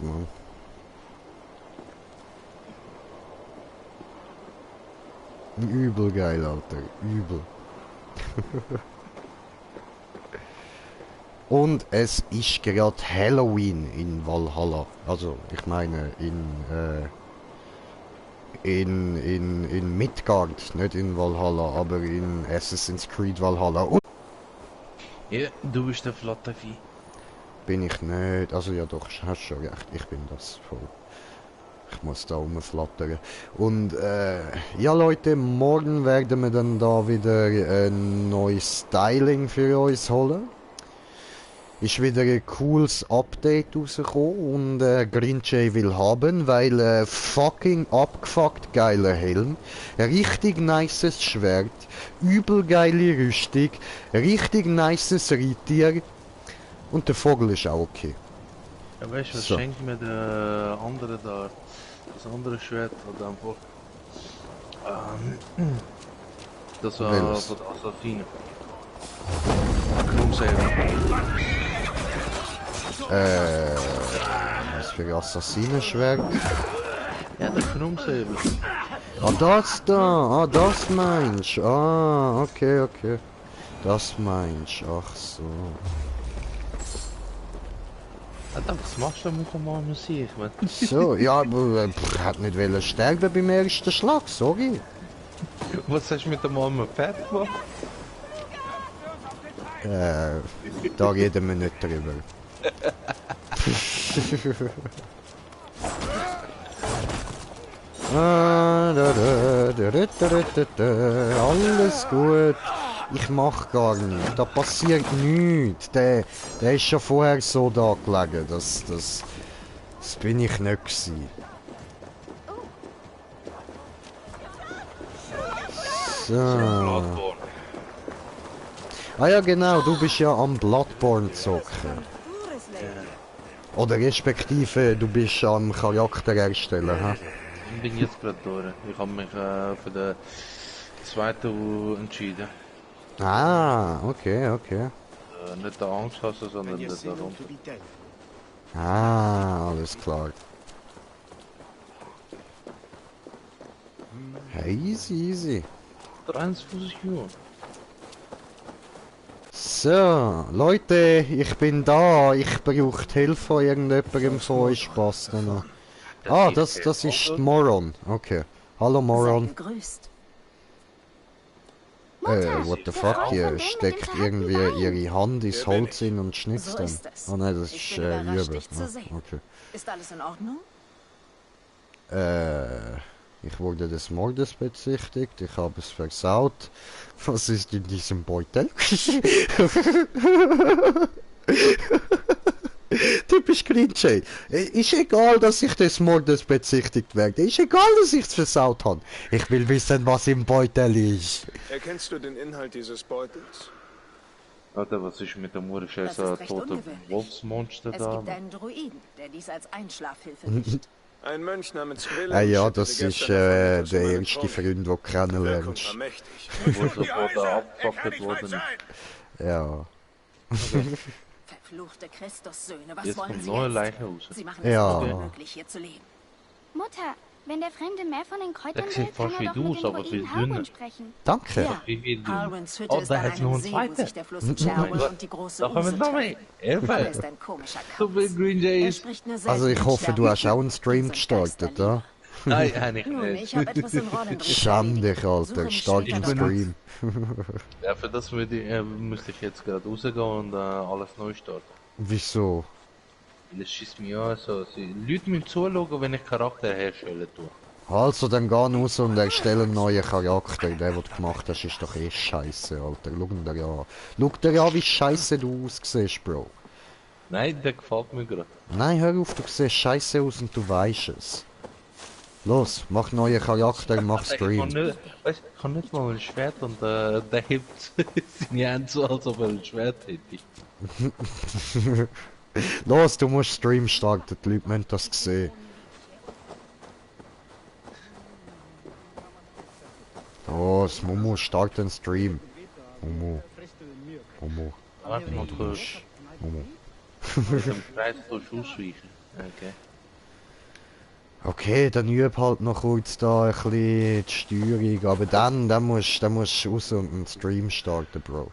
Mann. Übel geil, Alter. Übel. Und es ist gerade Halloween in Valhalla. Also, ich meine in Midgard, nicht in Valhalla, aber in Assassin's Creed Valhalla. Und Ja, du bist der Flattervieh. bin ich nicht. Also ja doch, hast schon recht. Ich bin das voll. Ich muss da rumflattern. Und ja Leute, morgen werden wir dann da wieder ein neues Styling für uns holen. Ist wieder ein cooles Update rausgekommen und Grinchey will haben, weil fucking abgefuckt geiler Helm, richtig nices Schwert, übel geile Rüstung, richtig nices Reittier und der Vogel ist auch okay. Ja, weißt du, was So. schenkt mir der andere da? Das andere Schwert oder einfach. Das war Welches? von der Assassine. Krummsäbel. Was für Assassinenschwert? Ja, der Krummsäbel. Ah, das da! Ah, das meinst du? Ah, okay, okay. Das meinst du, ach so. Alter, was machst du mit der Mann Musik, man? So, ja, aber hat nicht wollen sterben beim ersten Schlag, sorry. Was hast du mit der Mann fertig gemacht? Da reden wir nicht drüber. Alles gut. Ich mach gar nichts. Da passiert nichts. Der ist schon vorher so da gelegen. Das bin ich nicht gewesen. So. Ah ja genau, du bist ja am Bloodborne zocken. Oder respektive, du bist am Charakter erstellen, hä? Ich bin jetzt gerade durch. Ich habe mich für den zweiten entschieden. Ah, okay, okay. Nicht der Angsthasser, sondern der darunter. Ah, alles klar. Hey, easy, easy. 23 Uhr. So, Leute, ich bin da. Ich brauche die Hilfe von irgendjemandem von euch. Spaß noch. Ah, das ist Moron. Okay. Hallo Moron. What the fuck? Hier steckt irgendwie ihre Hand ins Holz in und schnitzt dann. Oh nein, das ist Jürbe. Ah, okay. Ist alles in Ordnung? Ich wurde des Mordes bezichtigt. Ich habe es versaut. Was ist in diesem Beutel? Typisch Grinchey. Ist egal, dass ich des Mordes bezichtigt werde. Ist egal, dass ich es versaut habe. Ich will wissen, was im Beutel ist. Erkennst du den Inhalt dieses Beutels? Alter, was ist mit dem Murscheißer toten Wolfsmonster Es da? gibt einen Druiden, der dies als Einschlafhilfe nutzt. Ein Mönch namens Willem. Ah ja, das ist der erste Freund, den du kennenlernst. Wo sofort abgefuckt worden ist. Ja. Verfluchte Christussöhne, was Jetzt wollen kommt sie neue jetzt? Leiche raus. Sie machen es Ja. unmöglich, hier zu leben. Mutter, wenn der Fremde mehr von den Kräutern Der will, sieht kann fast er wie doch du mit aus, den aber viel Druiden Harwin dünner. sprechen. Danke. Ja, Wie viel du? Harwins Hütte Oh, ist da an hat noch einem einen See, wo zweiten. sich der Fluss Cherwell und die große Da kommen wir noch User mehr. treffen. Er Ebenfalls. ist ein komischer So viel Kauz. Green Jay Er ist. spricht nur Also ich selten hoffe, du hast auch einen Stream gestartet, ja? Nein, eigentlich Nun, nicht. ich habe etwas in Rollen. Schäm dich, Alter. Suche mich Start später den darauf. Stream. Ja, für das müsste ich jetzt gerade rausgehen und alles neu starten. Wieso? Weil es schießt mich an, so. Leute müssen zuschauen, wenn ich Charakter herstellen tue. Also, dann geh raus und erstelle einen neuen Charakter. Der, den du gemacht hast, ist doch eh scheiße, Alter. Schau dir an. Schau dir an, wie scheiße du aussiehst, Bro. Nein, der gefällt mir gerade. Nein, hör auf, du siehst scheiße aus und du weißt es. Los, mach neuen Charakter, mach Ich kann Stream. nicht, weißt, ich kann nicht mal ein Schwert und der hebt seine Hände so, als ob er ein Schwert hätte. Los, du musst Stream starten, die Leute müssen das sehen. Los, Momo, start den Stream. Momo. Warte mal kurz. Momo. Mit dem Kreis durch ausweichen. Okay. Okay, dann üb halt noch kurz da ein bisschen die Steuerung, aber dann musst du raus und einen Stream starten, Bro.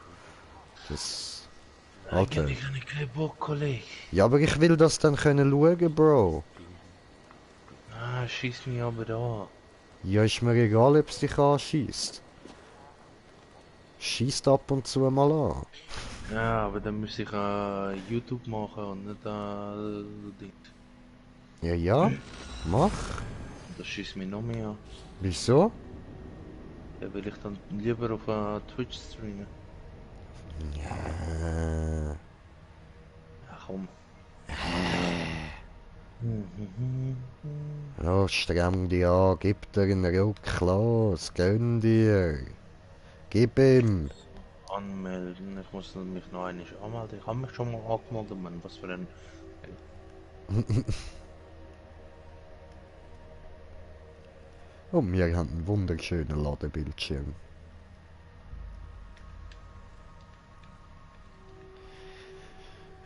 Das... Alter. Eigentlich habe ich keinen Bock, Kollege. Ja, aber ich will das dann können schauen, Bro. Ah, schieß mich aber da. Ja, ist mir egal, ob es dich anschießt. Schießt ab und zu mal an. Ja, aber dann müsste ich YouTube machen und nicht Ding. Ja, ja, mach. Das schießt mich noch mehr an. Wieso? Ja, will ich dann lieber auf Twitch streamen. Ja. Ja, komm. Los, streng dich an, gib dir einen Ruck, los, gönn dir. Gib ihm. Anmelden, ich muss mich noch einmal anmelden. Ich habe mich schon mal angemeldet, Mann. Was für ein... Und wir haben einen wunderschönen Ladebildschirm.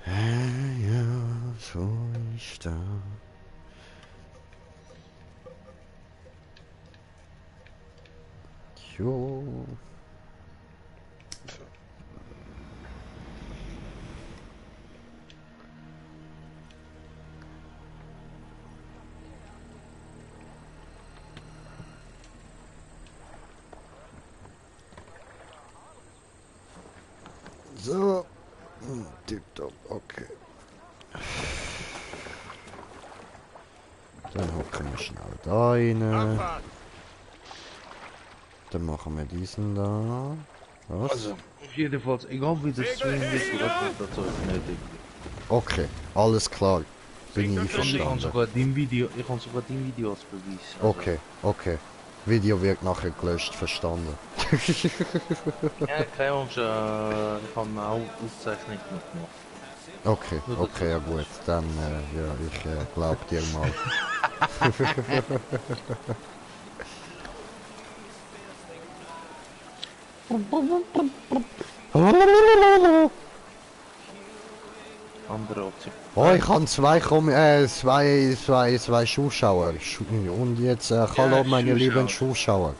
Ja, so ist das. Jo. So. Tipptopp, okay. Dann hocken wir schnell da rein. Dann machen wir diesen da. Was? Also, jedenfalls, egal wie der Stream ist, das soll ich nicht. Okay, alles klar. Bin ich Ich kann einverstanden. sogar dein Video, als Beweis. Also, Okay, okay. Video wird nachher gelöscht, verstanden. Ja, keine Angst, ich habe auch Auszeichnung mitgemacht. Okay, okay, ja gut. Dann, ja, ich glaub dir mal. Andere Option. Oh, ich habe zwei Zuschauer. Und jetzt, hallo meine lieben Zuschauer.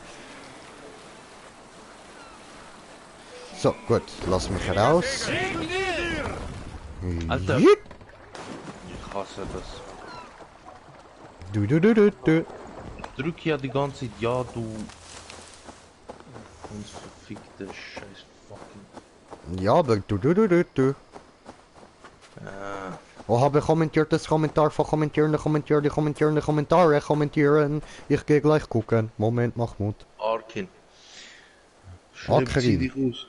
So, gut, lass mich raus. Alter. Jipp. Ich hasse das. Du. Ich drück ja die ganze Zeit, ja du. Uns verfickte Scheiß fucking. Ja, aber du. Oh, habe kommentiert das Kommentar von kommentieren. Ich gehe gleich gucken. Moment, Mahmoud. Arkin. Akrin. Zieh dich aus.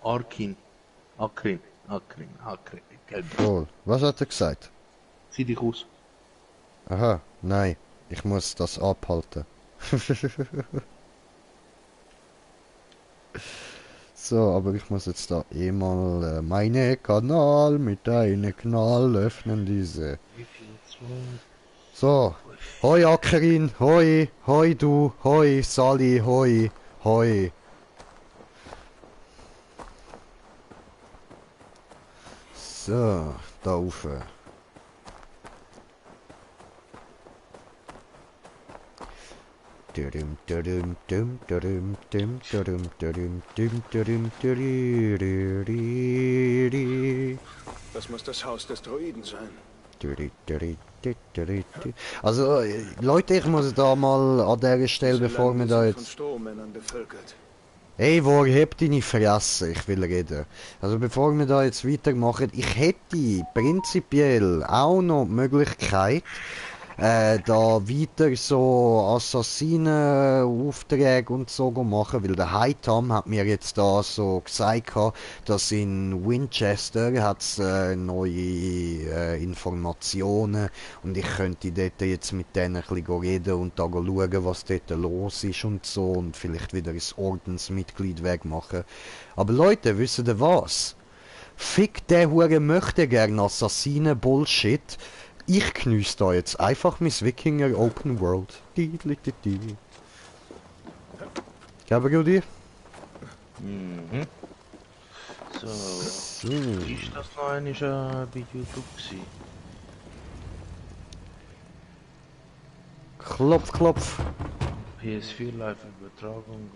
Akrin. Oh, was hat er gesagt? Zieh dich aus. Aha, nein. Ich muss das abhalten. So, aber ich muss jetzt da mal meine Kanal mit einem Knall öffnen, diese. So, hoi Ackerin, hoi du, hoi Sally, hoi. So, da rauf. Das muss das Haus des Droiden sein. Also, Leute, ich muss da mal an der Stelle, bevor wir da Von jetzt... Strohmännern bevölkert. Hey, wo hebt deine Fresse? Ich will reden. Also, bevor wir da jetzt weitermachen, ich hätte prinzipiell auch noch die Möglichkeit, da weiter so Assassinen-Aufträge und so machen, weil der Hightam hat mir jetzt da so gesagt, dass in Winchester hat's neue Informationen und ich könnte dort jetzt mit denen ein bisschen reden und da schauen, was dort los ist und so und vielleicht wieder ein Ordensmitglied wegmachen. Aber Leute, wisst ihr was? Fick der Hure möchte gern Assassinen-Bullshit. Ich genieße da jetzt einfach mein Wikinger Open World. Geben wir dir? Mhm. So. So. Ist das noch einmal bei YouTube gewesen? Klopf, klopf. PS4 Live-Übertragung.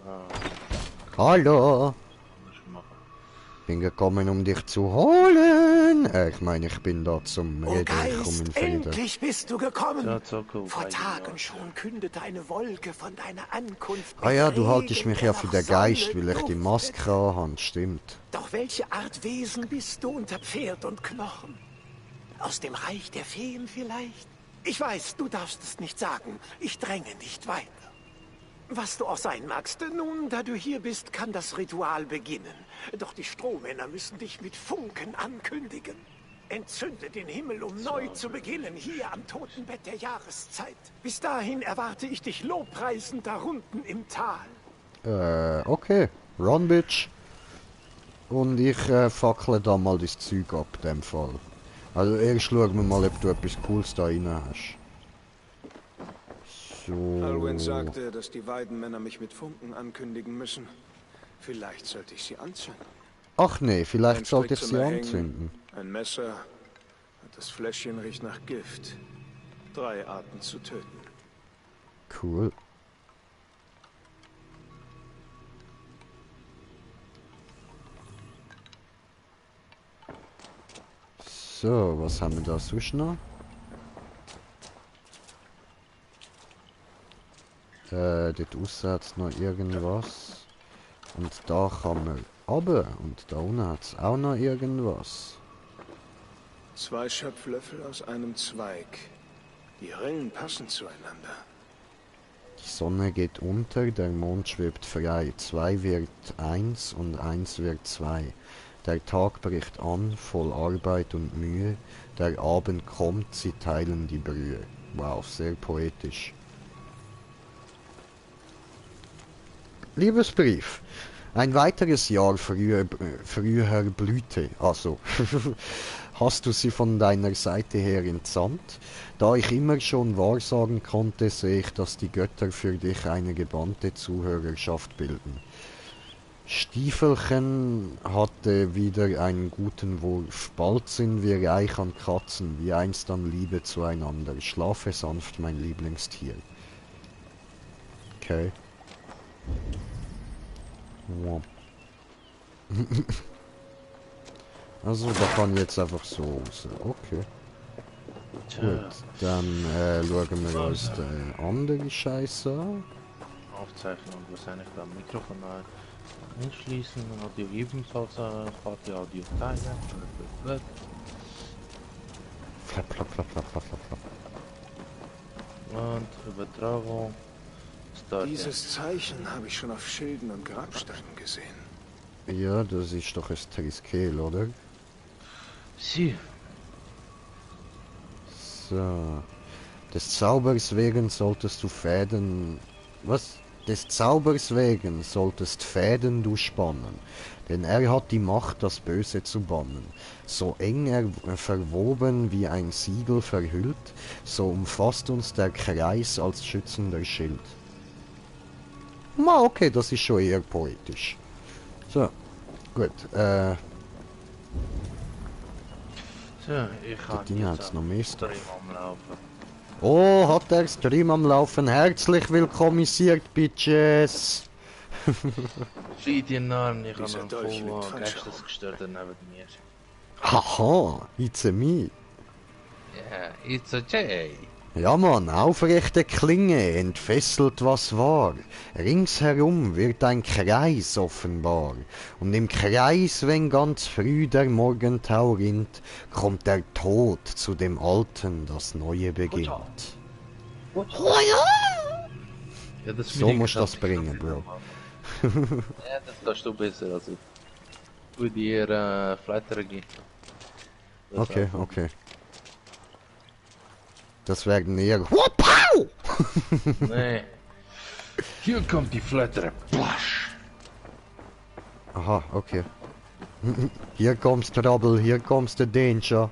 Hallo. Muss ich machen. Bin gekommen, um dich zu holen. Ich meine, ich bin da zum O Reden. Ich komme in Geist, Frieden. endlich bist du gekommen. Ja, Zocko, Vor weiß ich Tagen nicht. schon kündete eine Wolke von deiner Ankunft. Ah ja, mit du haltest Regen, mich der ja nach für den Sonne Geist, weil ich die duftet. Maske habe. Stimmt. Doch welche Art Wesen bist du unter Pferd und Knochen? Aus dem Reich der Feen vielleicht? Ich weiß, du darfst es nicht sagen. Ich dränge nicht weiter. Was du auch sein magst, nun, da du hier bist, kann das Ritual beginnen. Doch die Strohmänner müssen dich mit Funken ankündigen. Entzünde den Himmel, um neu zu beginnen, hier am Totenbett der Jahreszeit. Bis dahin erwarte ich dich lobpreisend da unten im Tal. Okay. Run, Bitch. Und ich fackle da mal das Zeug ab, in dem Fall. Also erst schauen wir mal, ob du etwas Cooles da rein hast. So. Alwyn sagte, dass die Weidenmänner mich mit Funken ankündigen müssen. Vielleicht sollte ich sie anzünden. Ach nee, vielleicht Ein sollte ich Strick sie zum Erhängen, anzünden. ein Messer und das Fläschchen riecht nach Gift. 3 Arten zu töten. Cool. So, was haben wir da sonst noch? Dort aussen hat es noch irgendwas. Und da kann man runter. Und da unten hat es auch noch irgendwas. 2 Schöpflöffel aus einem Zweig. Die Rillen passen zueinander. Die Sonne geht unter, der Mond schwebt frei. 2 wird 1 und 1 wird 2. Der Tag bricht an, voll Arbeit und Mühe. Der Abend kommt, sie teilen die Brühe. Wow, sehr poetisch. Liebesbrief. Ein weiteres Jahr früher Blüte. Also, hast du sie von deiner Seite her entsandt? Da ich immer schon wahrsagen konnte, sehe ich, dass die Götter für dich eine gebannte Zuhörerschaft bilden. Stiefelchen hatte wieder einen guten Wurf. Bald sind wir reich an Katzen, wie einst an Liebe zueinander. Schlafe sanft, mein Lieblingstier. Okay. Wow. Also, da kann ich jetzt einfach so raus. Okay. Gut, dann schauen wir uns den anderen Scheiße an. Aufzeichnung wahrscheinlich beim Mikrofon anschließen, Audio ebenfalls Party Audio teilen. Flap, flap, flap, flap, flap, flap, flap. Und Übertragung. Start. Dieses Zeichen habe ich schon auf Schilden und Grabsteinen gesehen. Ja, das ist doch ein Triskel, oder? Sie. So. Des Zaubers wegen solltest du Fäden... Was? Des Zaubers wegen solltest Fäden du spannen, denn er hat die Macht, das Böse zu bannen. So eng er verwoben wie ein Siegel verhüllt, so umfasst uns der Kreis als schützender Schild. Okay, das ist schon eher poetisch. So, gut, So, ich habe Ding hat's noch mehr Stuff. Stream am Laufen. Oh, hat der Stream am Laufen. Herzlich willkommisiert, Bitches. Sieh dir Namen, ich habe Dieser einen Dolch liegt voll falsch geistesgestörter neben mir. Haha, it's a me. Ja, it's a J. Ja Mann, aufrechte Klinge, entfesselt was war. Ringsherum wird ein Kreis offenbar. Und im Kreis, wenn ganz früh der Morgentau rinnt, kommt der Tod zu dem Alten, das Neue beginnt. Ja, das So musst du das bringen, Bro. Ja, das kannst du besser als ich. Ich würde dir Flatter geben. Das Okay, auch. okay. Das werden eher... Wow! Nee. Hier kommt die Flatter. Plasch. Aha, okay. Hier kommst Trouble, hier kommst der Danger.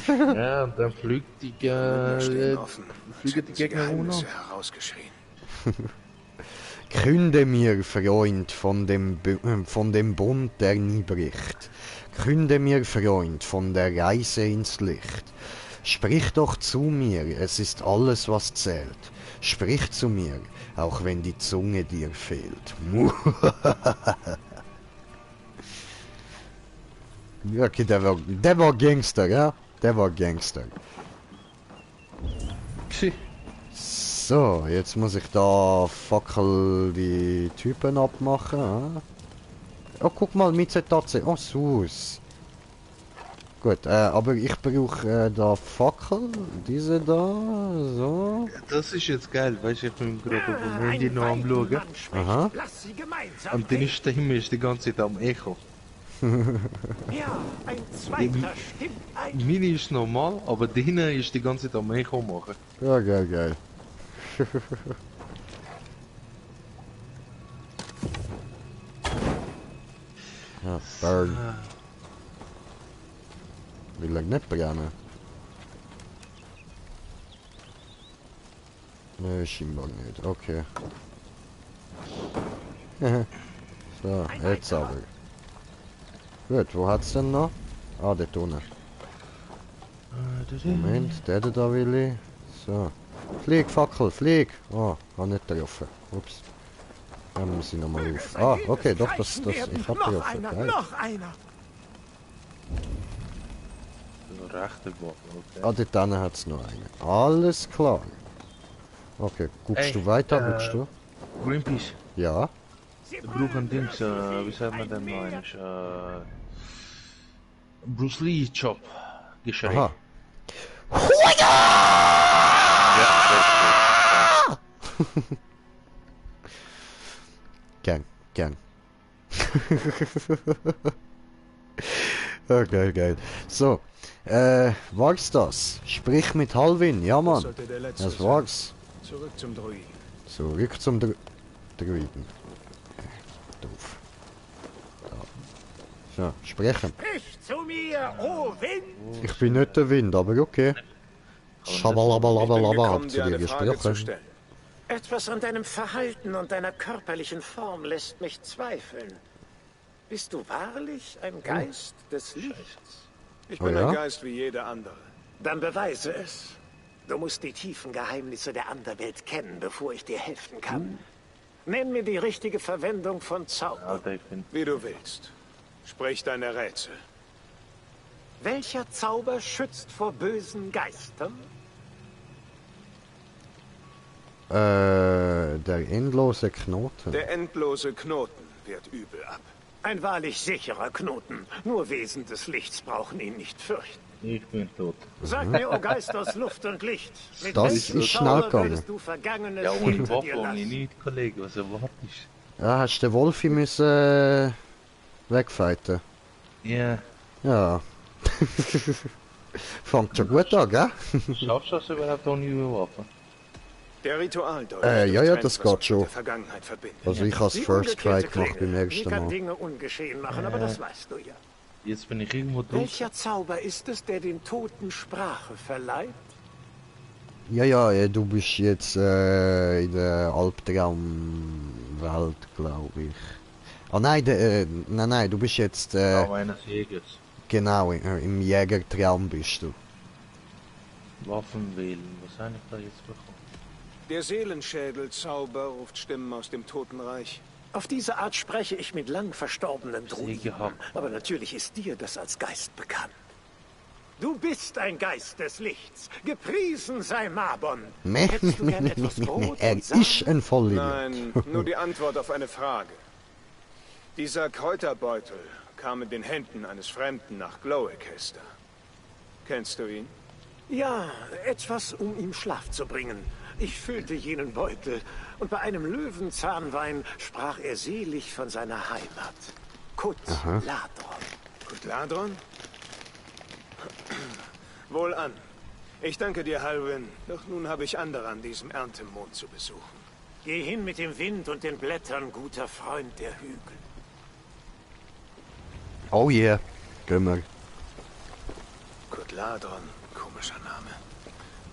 Ja, und dann fliegt die, Stehen offen, als fliegen die hätten sie Gegner Geheimnisse runter. herausgeschrien. Künde mir, Freund, von dem Bund, der nie bricht. Künde mir, Freund, von der Reise ins Licht. Sprich doch zu mir, es ist alles, was zählt. Sprich zu mir, auch wenn die Zunge dir fehlt. Ja, okay, der war Gangster, ja? Der war Gangster. Pschi. So, jetzt muss ich da Fackel die Typen abmachen. Oh, guck mal, mit Tatze. Oh, sus. Gut, aber ich brauche da Fackel. Diese da, so. Das ist jetzt geil, weißt du, ich bin gerade auf dem Handy noch am schauen. Aha. Lass sie gemeinsam Und deine Stimme ist die ganze Zeit am Echo. Ja, ein zweiter stimmt ein. Meine ist normal, aber deine ist die ganze Zeit am Echo machen. Ja, geil, geil. Ja, burn. Will er nicht brennen? Ne, scheinbar nicht. Okay. So, jetzt aber. Gut, wo hat's denn noch? Ah, dort unten. Moment, der da will ich. So. Flieg, Fackel, flieg! Oh, hab nicht getroffen. Ups. Dann muss ich nochmal auf. Ah, okay, doch, das, ich hab Noch getroffen. einer, Geil. noch einer. So rechte Bock, okay. Ah, dort hinten hat's noch einen. Alles klar. Okay, guckst Ey, du weiter, guckst du? Greenpeace, Ja. wir brauchen Dings, wie sagt man denn noch eigentlich? Bruce Lee Chop. Geschenk. Aha. Ja, Gern, gern. Oh, geil, geil. So, war's das? Sprich mit Halvin, ja Das Mann. sollte der letzte Das sein. war's. Zurück zum Druiden. Zurück zum Druiden. Doof. Da. So, sprechen. Sprich zu mir, oh Wind. Ich bin nicht der Wind, aber okay. Ich bin Schabalabalabalaba, gekommen, habt dir ihr eine Frage zu gesprochen? stellen. Etwas an deinem Verhalten und deiner körperlichen Form lässt mich zweifeln. Bist du wahrlich ein Geist des Lichts? Ich Oh bin ja? ein Geist wie jeder andere. Dann beweise es. Du musst die tiefen Geheimnisse der Anderwelt kennen, bevor ich dir helfen kann. Nenn mir die richtige Verwendung von Zauber. Alter, ich bin... Wie du willst. Sprich deine Rätsel. Welcher Zauber schützt vor bösen Geistern? Der endlose Knoten. Der endlose Knoten wird übel ab. Ein wahrlich sicherer Knoten. Nur Wesen des Lichts brauchen ihn nicht fürchten. Ich bin tot. Sag mir, o Geist aus Luft und Licht, mit Das welchem ist Zauber schnell gegangen. würdest du Vergangenes Ja, ohne hinter dir Waffe habe ich lassen? nicht, Kollege, was erwartest Ja, hast du den Wolfi müssen wegfighten? du? Ja, Ja. Fängt schon gut an, gell? schaffst du das überhaupt ohne Waffe? Der Ritualdolch ja, durchtrennt, das was geht uns schon. mit der Vergangenheit verbindet. Also ich has Die First Try umgekehrte gemacht beim Klinge. Die ersten kann Mal. Dinge ungeschehen machen, aber das weißt du ja. Jetzt bin ich irgendwo dumm. Welcher Zauber ist es, der den Toten Sprache verleiht? Ja, du bist jetzt in der Albtraumwelt, glaube ich. Ah nein, nein, du bist jetzt Aber eines Jägers. genau im Jägertraum bist du. Waffen wählen, was habe ich da jetzt bekommen? Der Seelenschädelzauber ruft Stimmen aus dem Totenreich. Auf diese Art spreche ich mit lang verstorbenen Druiden. gehabt. Aber natürlich ist dir das als Geist bekannt. Du bist ein Geist des Lichts. Gepriesen sei Mabon. Hättest du gern etwas Brot Er und Samen? ist ein Vollidiot. Nein, nur die Antwort auf eine Frage. Dieser Kräuterbeutel kam in den Händen eines Fremden nach Gloecaster. Kennst du ihn? Ja, etwas, um ihm Schlaf zu bringen. Ich füllte jenen Beutel und bei einem Löwenzahnwein sprach er selig von seiner Heimat. Kut Ladron. Kutladron? Wohlan. Ich danke dir, Halwin, doch nun habe ich andere an diesem Erntemond zu besuchen. Geh hin mit dem Wind und den Blättern, guter Freund der Hügel. Oh yeah, gehen wir. Kutladron, komischer Name.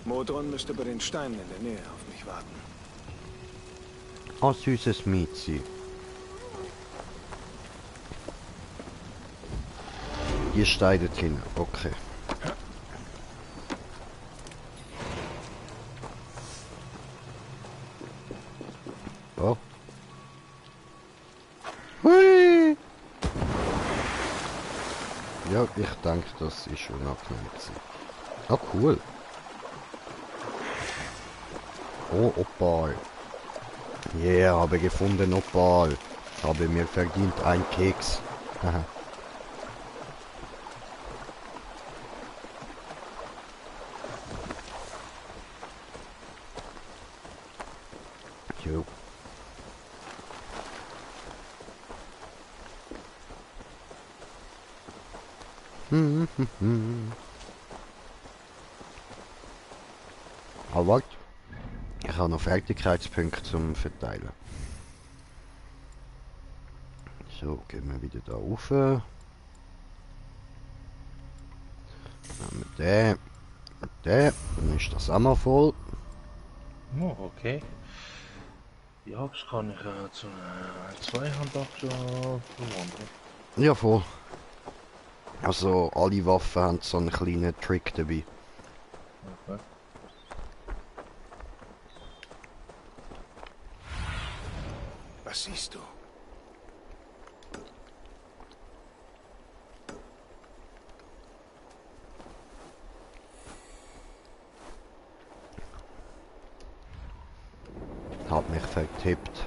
Modron müsste bei den Steinen in der Nähe auf mich warten. Oh, süßes Miezi. Hier steigt hin, okay. Oh. Hui! Ja, ich denke, das ist unangenehm gewesen. Ah, cool. Oh, Opal. Yeah, habe gefunden Opal. Habe mir verdient ein Keks. Haha. Jo. Aber warte. Ich habe noch Fertigkeitspunkte zum Verteilen. So, gehen wir wieder da rauf. Nehmen wir den. Den. Dann ist das auch mal voll. Oh, okay. Ja, das kann ich zu Zweihand auch schon verwandeln. Ja, voll. Also, alle Waffen haben so einen kleinen Trick dabei. Okay. Was siehst du? Hab mich vertippt.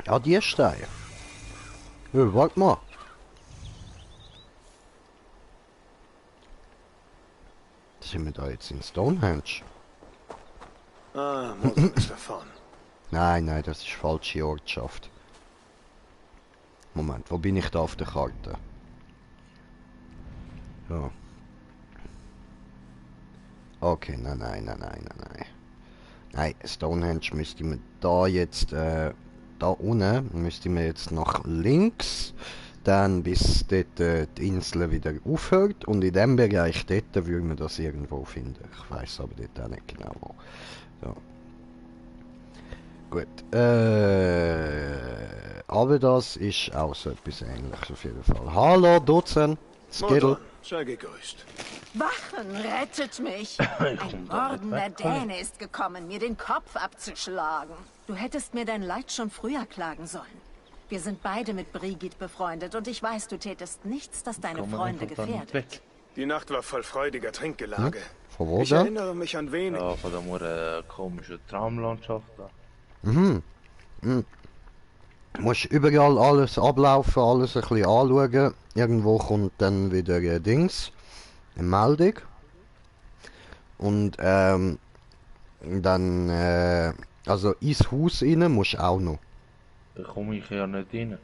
Ja, die Steine. Ja, warte mal. Sind wir da jetzt in Stonehenge? Ah, Mordor ist da vorn. Nein, nein, das ist falsche Ortschaft. Moment, wo bin ich da auf der Karte? Ja. Okay, nein. Nein, Stonehenge müsste man da jetzt, da unten, müsste man jetzt nach links, dann bis dort die Insel wieder aufhört und in dem Bereich dort würde man das irgendwo finden. Ich weiß aber dort auch nicht genau wo. So. Gut, aber das ist auch so etwas Ähnliches auf jeden Fall. Hallo, Dutzend, Skittle. Mordor, sei gegrüßt. Wachen, rettet mich! Ein mordender Däne ist gekommen, mir den Kopf abzuschlagen. Du hättest mir dein Leid schon früher klagen sollen. Wir sind beide mit Brigitte befreundet und ich weiß, du tätest nichts, das deine Freunde gefährdet. Die Nacht war voll freudiger Trinkgelage. Von wo Ich da? erinnere mich an wenig. Ja, von der komischen Traumlandschaft da. Musst überall alles ablaufen, alles ein bisschen anschauen. Irgendwo kommt dann wieder Dings, eine Meldung. Und dann, also ins Haus rein musst du auch noch. Da komme ich ja nicht rein.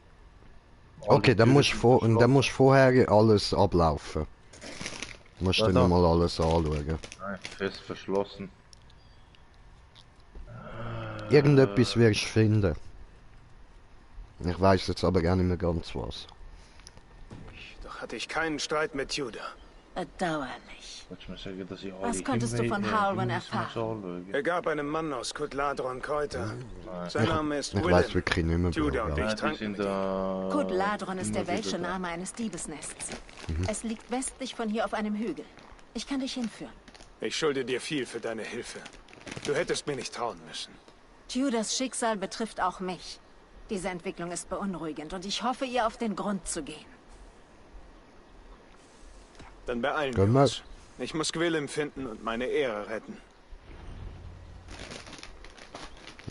Okay, dann musst du vorher alles ablaufen. Du musst Ja, dann da. nochmal alles anschauen. Nein, fest verschlossen. Irgendetwas wirst du finden. Ich weiß jetzt aber gar nicht mehr ganz was. Doch hatte ich keinen Streit mit Tudor. Bedauerlich. Willst du mir sagen, dass ich alle Was konntest du von Halwyn erfahren? Er gab einem Mann aus Kutladron Kräuter. Sein Name ist Ich Willem. weiß wirklich nicht mehr, Tudor und Bro. ich Die tranken sind mit ihm. da... Kut Ladron ist der immer wieder welsche da. Name eines Diebesnests. Es liegt westlich von hier auf einem Hügel. Ich kann dich hinführen. Ich schulde dir viel für deine Hilfe. Du hättest mir nicht trauen müssen. Tudors Schicksal betrifft auch mich. Diese Entwicklung ist beunruhigend und ich hoffe, ihr auf den Grund zu gehen. Dann beeilen Gehen wir wir. uns. Ich muss Gwillem finden und meine Ehre retten.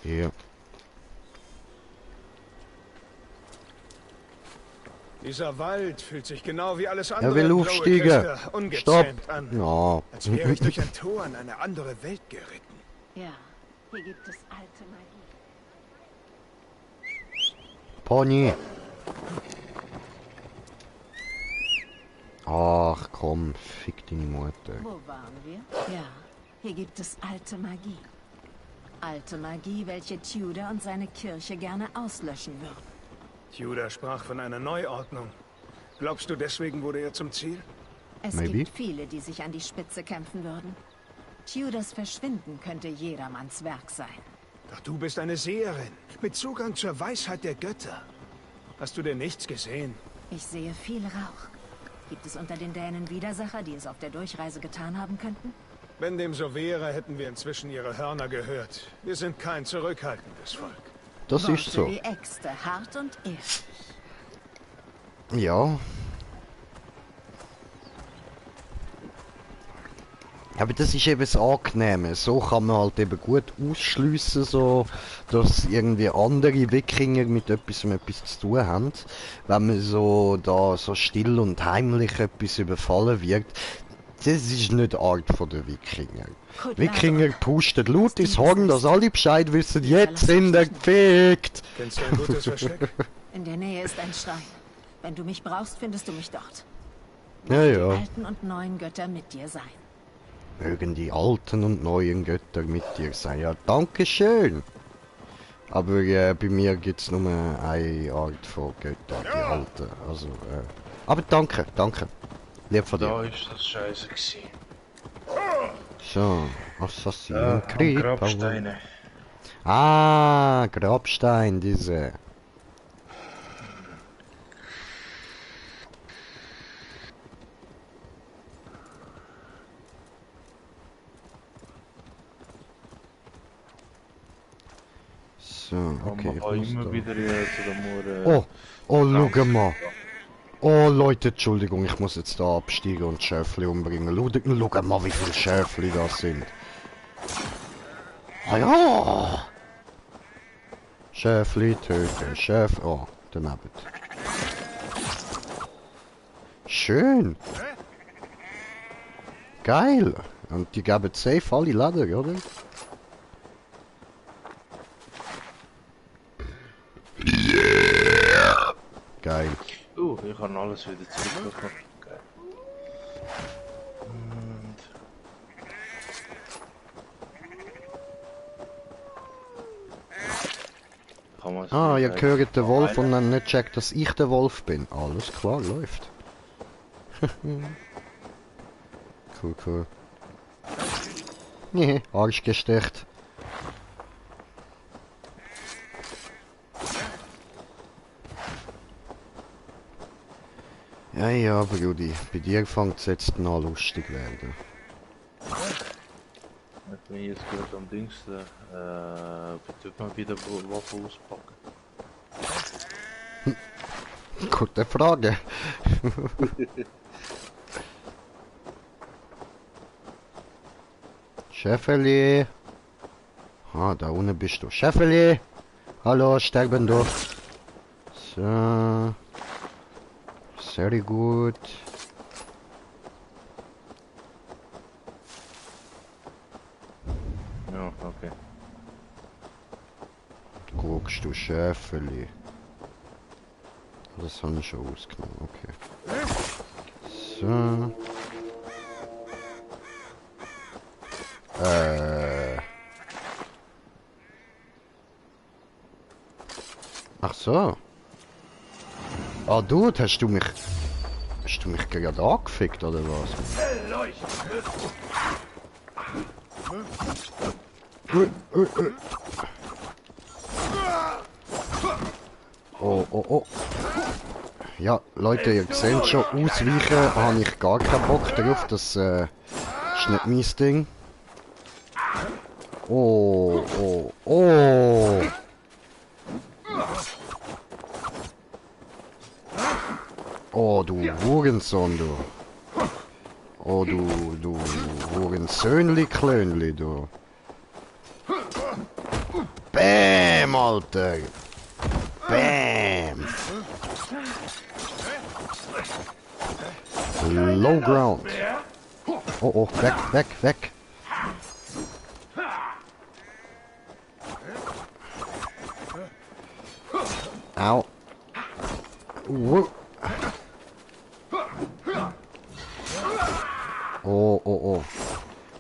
Ja. Dieser Wald fühlt sich genau wie alles Er andere will in Blaue aufsteigen. Küste Stopp. ungezähmt an. Ja. Als wäre ich durch ein Tor in eine andere Welt geritten. Ja, hier gibt es alte Magie. Pony. Ach komm, fick deine Mutter. Wo waren wir? Ja, hier gibt es alte Magie. Alte Magie, welche Tudor und seine Kirche gerne auslöschen würden. Tudor sprach von einer Neuordnung. Glaubst du, deswegen wurde er zum Ziel? Es Maybe. gibt viele, die sich an die Spitze kämpfen würden. Tudors Verschwinden könnte jedermanns Werk sein. Doch du bist eine Seherin, mit Zugang zur Weisheit der Götter. Hast du denn nichts gesehen? Ich sehe viel Rauch. Gibt es unter den Dänen Widersacher, die es auf der Durchreise getan haben könnten? Wenn dem so wäre, hätten wir inzwischen ihre Hörner gehört. Wir sind kein zurückhaltendes Volk. Das ist so. Worte wie Äxte, hart und ehrlich. Ja. Aber das ist eben das Angenehme. So kann man halt eben gut ausschliessen, so, dass irgendwie andere Wikinger mit etwas zu tun haben. Wenn man so da so still und heimlich etwas überfallen wird. Das ist nicht die Art von der Wikinger. Wikinger pusten laut ins Horn, dass alle Bescheid wissen, jetzt sind wir gefickt. Kennst du ein gutes Versteck? In der Nähe ist ein Stein. Wenn du mich brauchst, findest du mich dort. Ja, Die ja. alten und neuen Götter mit dir sein. Mögen die alten und neuen Götter mit dir sein. Ja, danke schön. Aber bei mir gibt's nur eine Art von Göttern, die alten. Also, aber danke. Lieb von Da dir. ist das scheiße gewesen. So, Assassinenkrieg. Grabsteine. Ah, Grabstein, diese. So, okay. Man kann ich muss immer da. wieder zu den Oh, schau mal. Oh Leute, Entschuldigung, ich muss jetzt da absteigen und Schäfli umbringen. Schau mal, wie viele Schäfli das sind. Ah ja! Schäfli töten, Oh, daneben. Schön! Geil! Und die geben safe alle Leder, oder? Geil. Ich habe alles wieder zurückbekommen. Geil. Und... Kann man Ah, ihr hört den Wolf und dann nicht checkt, dass ich der Wolf bin. Alles klar, läuft. Cool. Nee, Arsch gestecht. Ja, Brudi, bei dir fängt es jetzt an lustig werden. Ich bin jetzt gerade am Dings, tut man wieder Waffen auspacken. Gute Frage. Schäferli. Ah, da unten bist du. Schäferli. Hallo, sterben du. So. Sehr gut. Ja, okay. Guckst du, Schäferli. Das habe ich schon ausgenommen, okay. So. Ach so. Ah, Dude, hast du mich gerade angefickt, oder was? Oh. Ja, Leute, ihr seht schon, ausweichen habe ich gar keinen Bock drauf, das ist nicht mein Ding. Oh. Oh, du Hurensohn, du. Oh, du Hurensöhnli-Klönli, du. Bäm, Alter. Bäm. Low ground. Oh, weg. Au. Oh.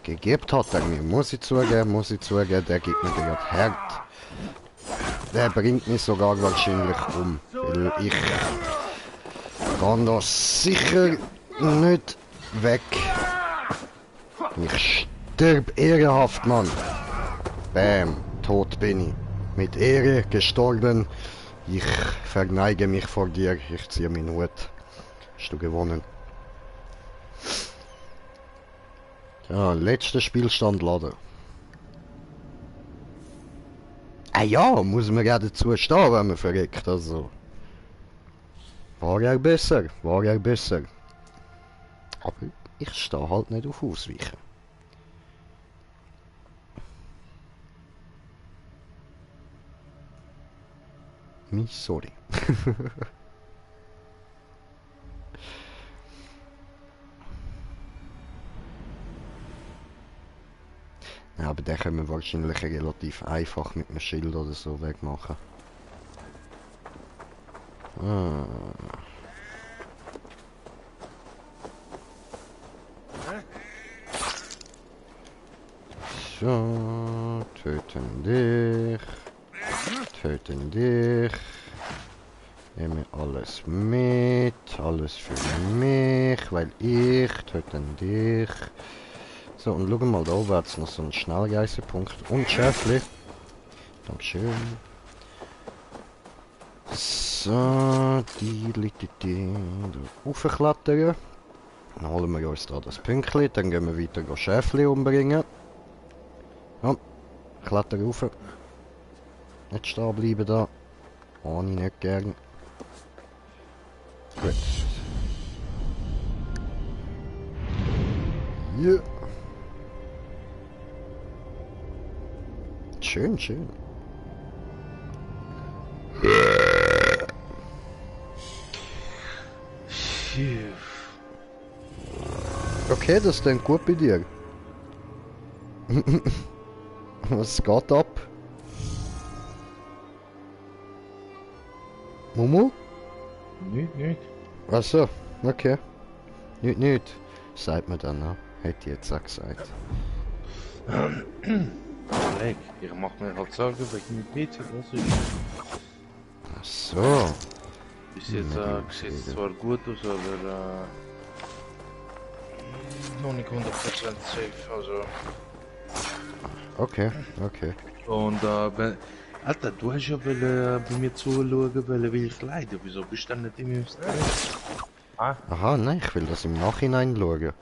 Gegeben hat er mir, muss ich zugeben, der gibt mir gerade hart. Der bringt mich sogar wahrscheinlich um, weil ich kann das sicher nicht weg. Ich stirb ehrenhaft, Mann. Bam, tot bin ich. Mit Ehre gestorben. Ich verneige mich vor dir, ich ziehe meinen Hut. Hast du gewonnen. Ja, letzter Spielstand laden. Ah ja, muss man ja dazu stehen, wenn man verreckt, also. War ja besser, war ja besser. Aber ich stehe halt nicht auf Ausweichen. Sorry. Ja, aber den können wir wahrscheinlich relativ einfach mit einem Schild oder so wegmachen. Ah. So, töten dich. Töten dich. Nehme alles mit. Alles für mich, weil ich töten dich. So, und schau mal, da oben hat es noch so einen Schnellreisepunkt und Schäfli. Dankeschön. So, die raufklettern. Dann holen wir uns da das Pünktchen, dann gehen wir weiter Schäfli umbringen. Ja, klettern rauf. Nicht stehen bleiben da. Ohne nicht gern. Gut. Ja. Schön, schön. Okay, das klingt gut bei dir. Was geht ab? Mumu? Nicht. Achso, okay. Nicht. Sagt mir dann noch. Hätte ich jetzt auch gesagt. Leck, ich mach mir halt Sorgen wegen dem PC, was ist? Ach so. Bis jetzt sieht es zwar gut aus, aber noch nicht 100% safe, also. Okay. Und Alter, du hast ja bei mir zuschauen, weil ich leide. Wieso bist du denn nicht in meinem Stream? Ah? Aha, nein, ich will das im Nachhinein schauen.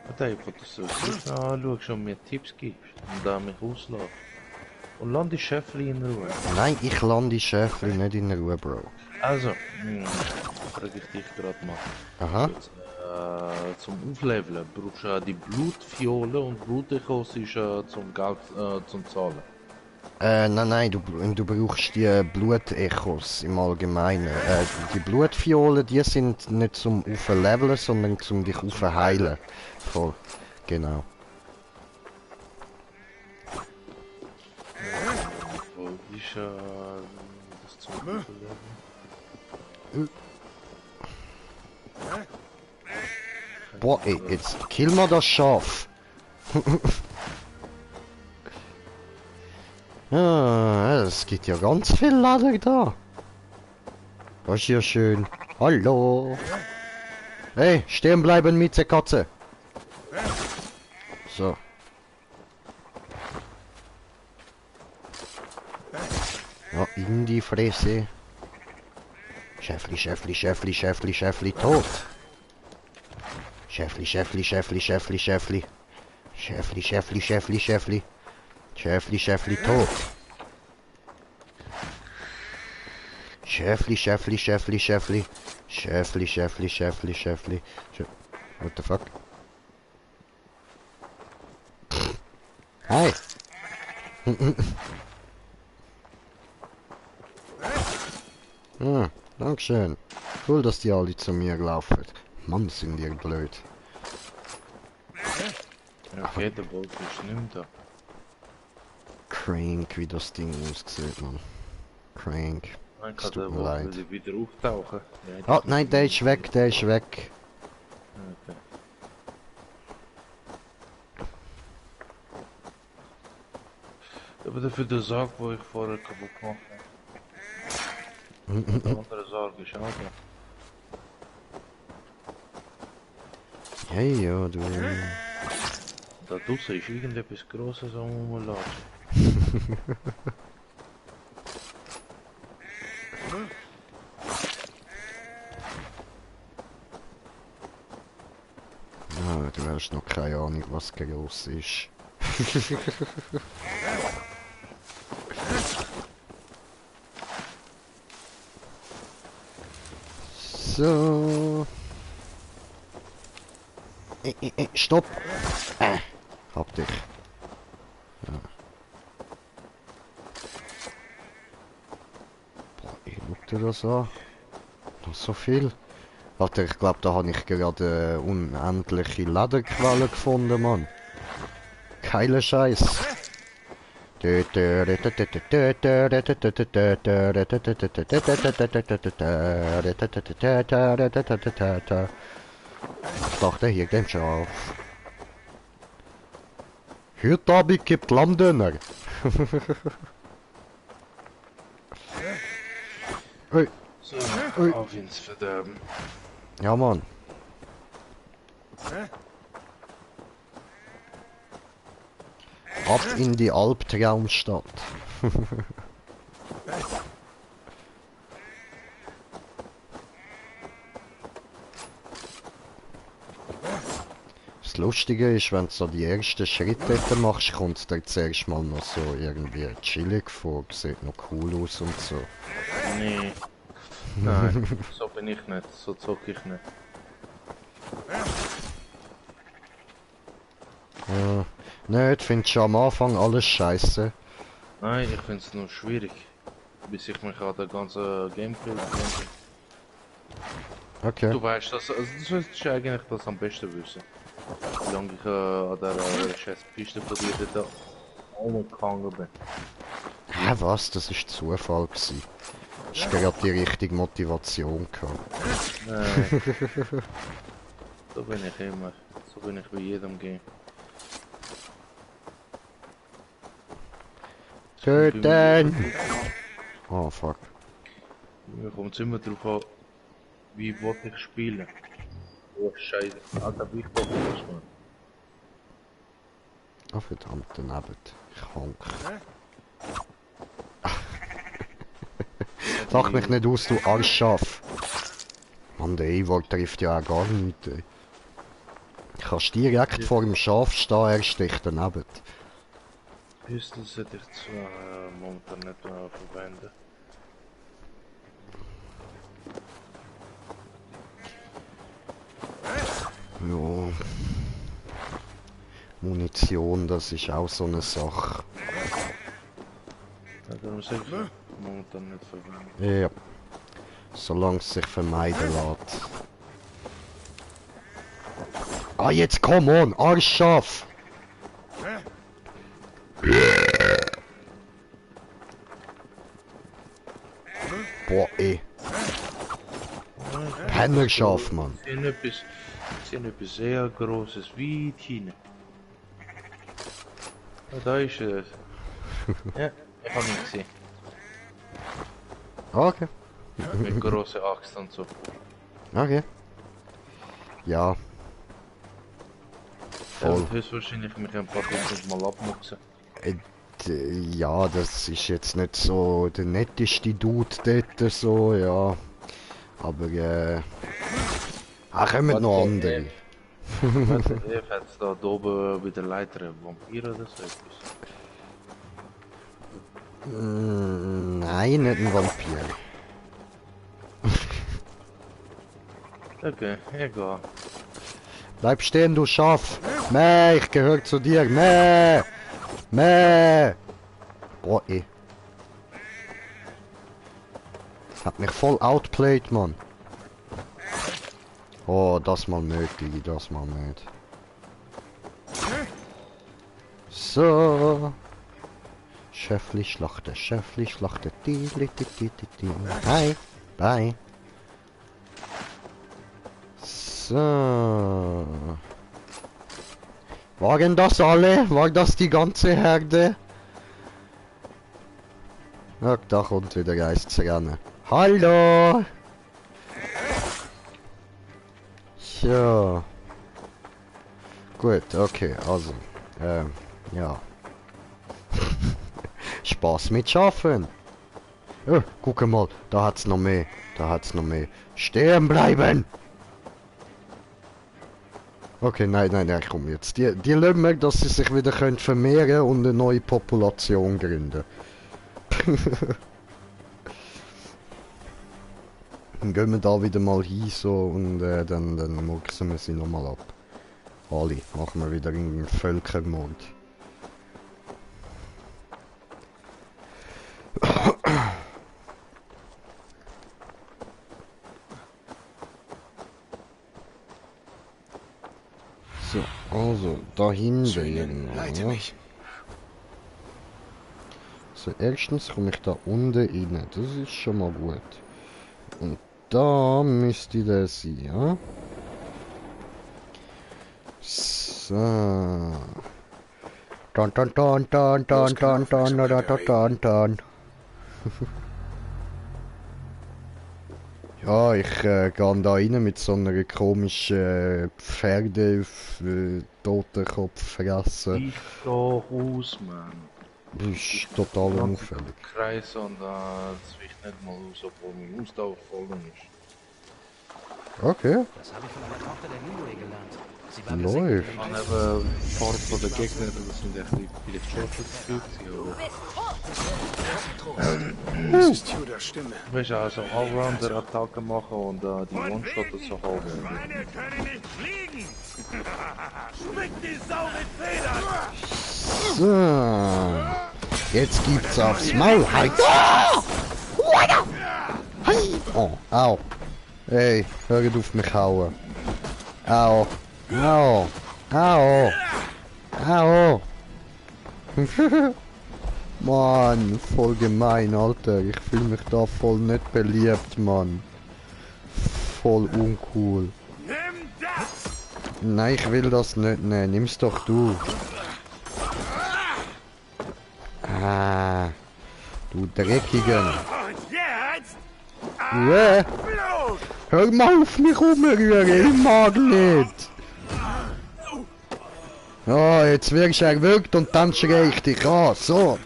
Alter, ich wollte das so anschauen, schon mir Tipps gibst und da mich auslassen. Und lass die Schäfli in Ruhe. Nein, ich lande die Schäfli nicht in Ruhe, Bro. Also, frage ich dich gerade mal. Aha. Zum Aufleveln brauchst du die Blutfiole und Blutechos ist zum Geld zum Zahlen. Nein, du brauchst die Blutechos im Allgemeinen. Die Blutfiolen, die sind nicht zum Aufleveln, sondern zum dich aufheilen. Voll, genau. Wo ist das zum Aufleveln? Boah, ey, jetzt kill mal das Schaf. Ja, es gibt ja ganz viel Leder da. Das ist ja schön. Hallo. Hey, stehen bleiben mit der Katze. So. Ja, in die Fresse. Schäfli, tot. Tot. Schäfli. What the fuck? Hi. Dankeschön. Cool, dass die alle zu mir laufen. Mann, sind die blöd. Okay, der Boot ist nicht mehr da. Crank, wie das Ding aussieht, Mann. Crank. Dann Es kann tut der mir Boot leid. wieder auftauchen. Oh, nein, der ist weg. Okay. Aber dafür der Sarg, wo ich vorher kaputt gemacht habe. Der andere Sarg ist auch da. Hey, ja, du. Da draussen ist irgendetwas Grosses am Rumlatschen. Ja, du hast noch keine Ahnung, was groß ist. So. Stopp! Hab dich. Ja. Boah, guck dir das an. Noch so viel. Warte, ich glaube, da habe ich gerade unendliche Lederquellen gefunden, Mann. Geiler Scheiß. Ich dachte, hier geht's schon auf. Heute Abend gibt Lammdöner. Ui. So, auf ins Verderben. Ja, Mann. Ab in die Albtraumstadt. Das Lustige ist, wenn du so die ersten Schritte dort machst, kommt es dir zuerst mal noch so irgendwie chillig vor. Sieht noch cool aus und so. Nee. Nein, so bin ich nicht. So zocke ich nicht. Ja. Nicht, findest du am Anfang alles scheiße? Nein, ich finde es nur schwierig. Bis ich mich an der ganzen Gameplay gewöhne. Okay. Du weißt, das solltest du eigentlich das am besten wissen. Wie lange ich an der scheiß Piste von dir da rumgegangen bin. Hä, was? Das war Zufall gewesen. Ich gerade die richtige Motivation gehabt. Nein. So bin ich immer. So bin ich bei jedem Game. Töten! Oh fuck. Mir kommt es immer darauf an, wie wollte ich spielen. Oh Scheiße, Alter, wie ich das man. Oh verdammt, daneben. Ich honk. Sag mich nicht aus, du Arschschaf. Mann, der Eivor trifft ja auch gar nichts. Ey. Kannst direkt vor dem Schaf stehen, er sticht daneben. Pistols hätte ich zwar momentan nicht verwenden. Ja. Munition, das ist auch so eine Sache. Ja, darum sag ich momentan nicht verwenden. Ja. Solange es sich vermeiden lässt. Ah, jetzt komm on, Arschschaf! Boah, ey. Pennerschaf, Mann. Sie sind etwas sehr Großes, weit hinten. Ja, da ist es. Ja, ich habe ihn gesehen. Okay. Mit großer Axt und so. Okay. Ja. Voll. Höchstwahrscheinlich mit ein paar Stunden mal abmuchsen. Ja, das ist jetzt nicht so der netteste Dude dort, so, ja. Aber, kommen noch andere. Ich hätte da oben bei der Leiter einen Vampir oder so etwas. Nein, nicht ein Vampir. Okay, egal. Bleib stehen, du Schaf! Mäh, ich gehöre zu dir! Mäh! Mäh! Boah, ey. Hat mich voll outplayed, Mann. Oh, das mal nicht, Digi, das mal nicht. So. Schäffli Schlachte, di. Hi, bye. So. Waren das alle? War das die ganze Herde? Ach, da kommt wieder Geist zu rennen. Hallo! Ja. Gut, okay, also. Ja. Spaß mit Schafen. Oh, guck mal, da hat's noch mehr. Da hat's noch mehr. Stehen bleiben! Okay, nein, komm jetzt. Die lassen wir, dass sie sich wieder können vermehren und eine neue Population gründen. Dann gehen wir da wieder mal hin so und dann murksen wir sie nochmal ab. Alle, machen wir wieder einen Völkermord. So, also, da hinten irgendwo. Leite Ja. mich. So, erstens komme ich da unten rein. Das ist schon mal gut. Und da müsste der sein, ja? So. Dann. Ja, ich gehe da rein mit so einer komischen Totenkopffresse. Ich doch aus, Mann. Das ist total unauffällig. Kreis und das riecht nicht mal aus, obwohl mein Ausdauer voll ist. Okay, Das habe ich von einer Tochter der Lilue gelernt. Sie war läuft. Man hebben Farbe von der Gegner, das sind echt vielleicht schon Das ist Tudors Stimme. Weißt du, also Allrounder-Attacken machen und die One-Shotter so halb. Meine können nicht fliegen! Schmeckt die Sau mit Federn! So. Jetzt gibt's aufs Maul. Halt. Oh, au. Hey, hört auf mich hauen. Au. Au. Au. Au. Mann, voll gemein, Alter. Ich fühle mich da voll nicht beliebt, Mann. Voll uncool. Nimm das! Nein, ich will das nicht nehmen. Nimm's doch du. Ah. Du Dreckigen. Und jetzt Yeah. Blut! Hör mal auf mich rumrühren, ich mag nicht. Ja, jetzt wirst du erwürgt und dann schrei ich dich an. So.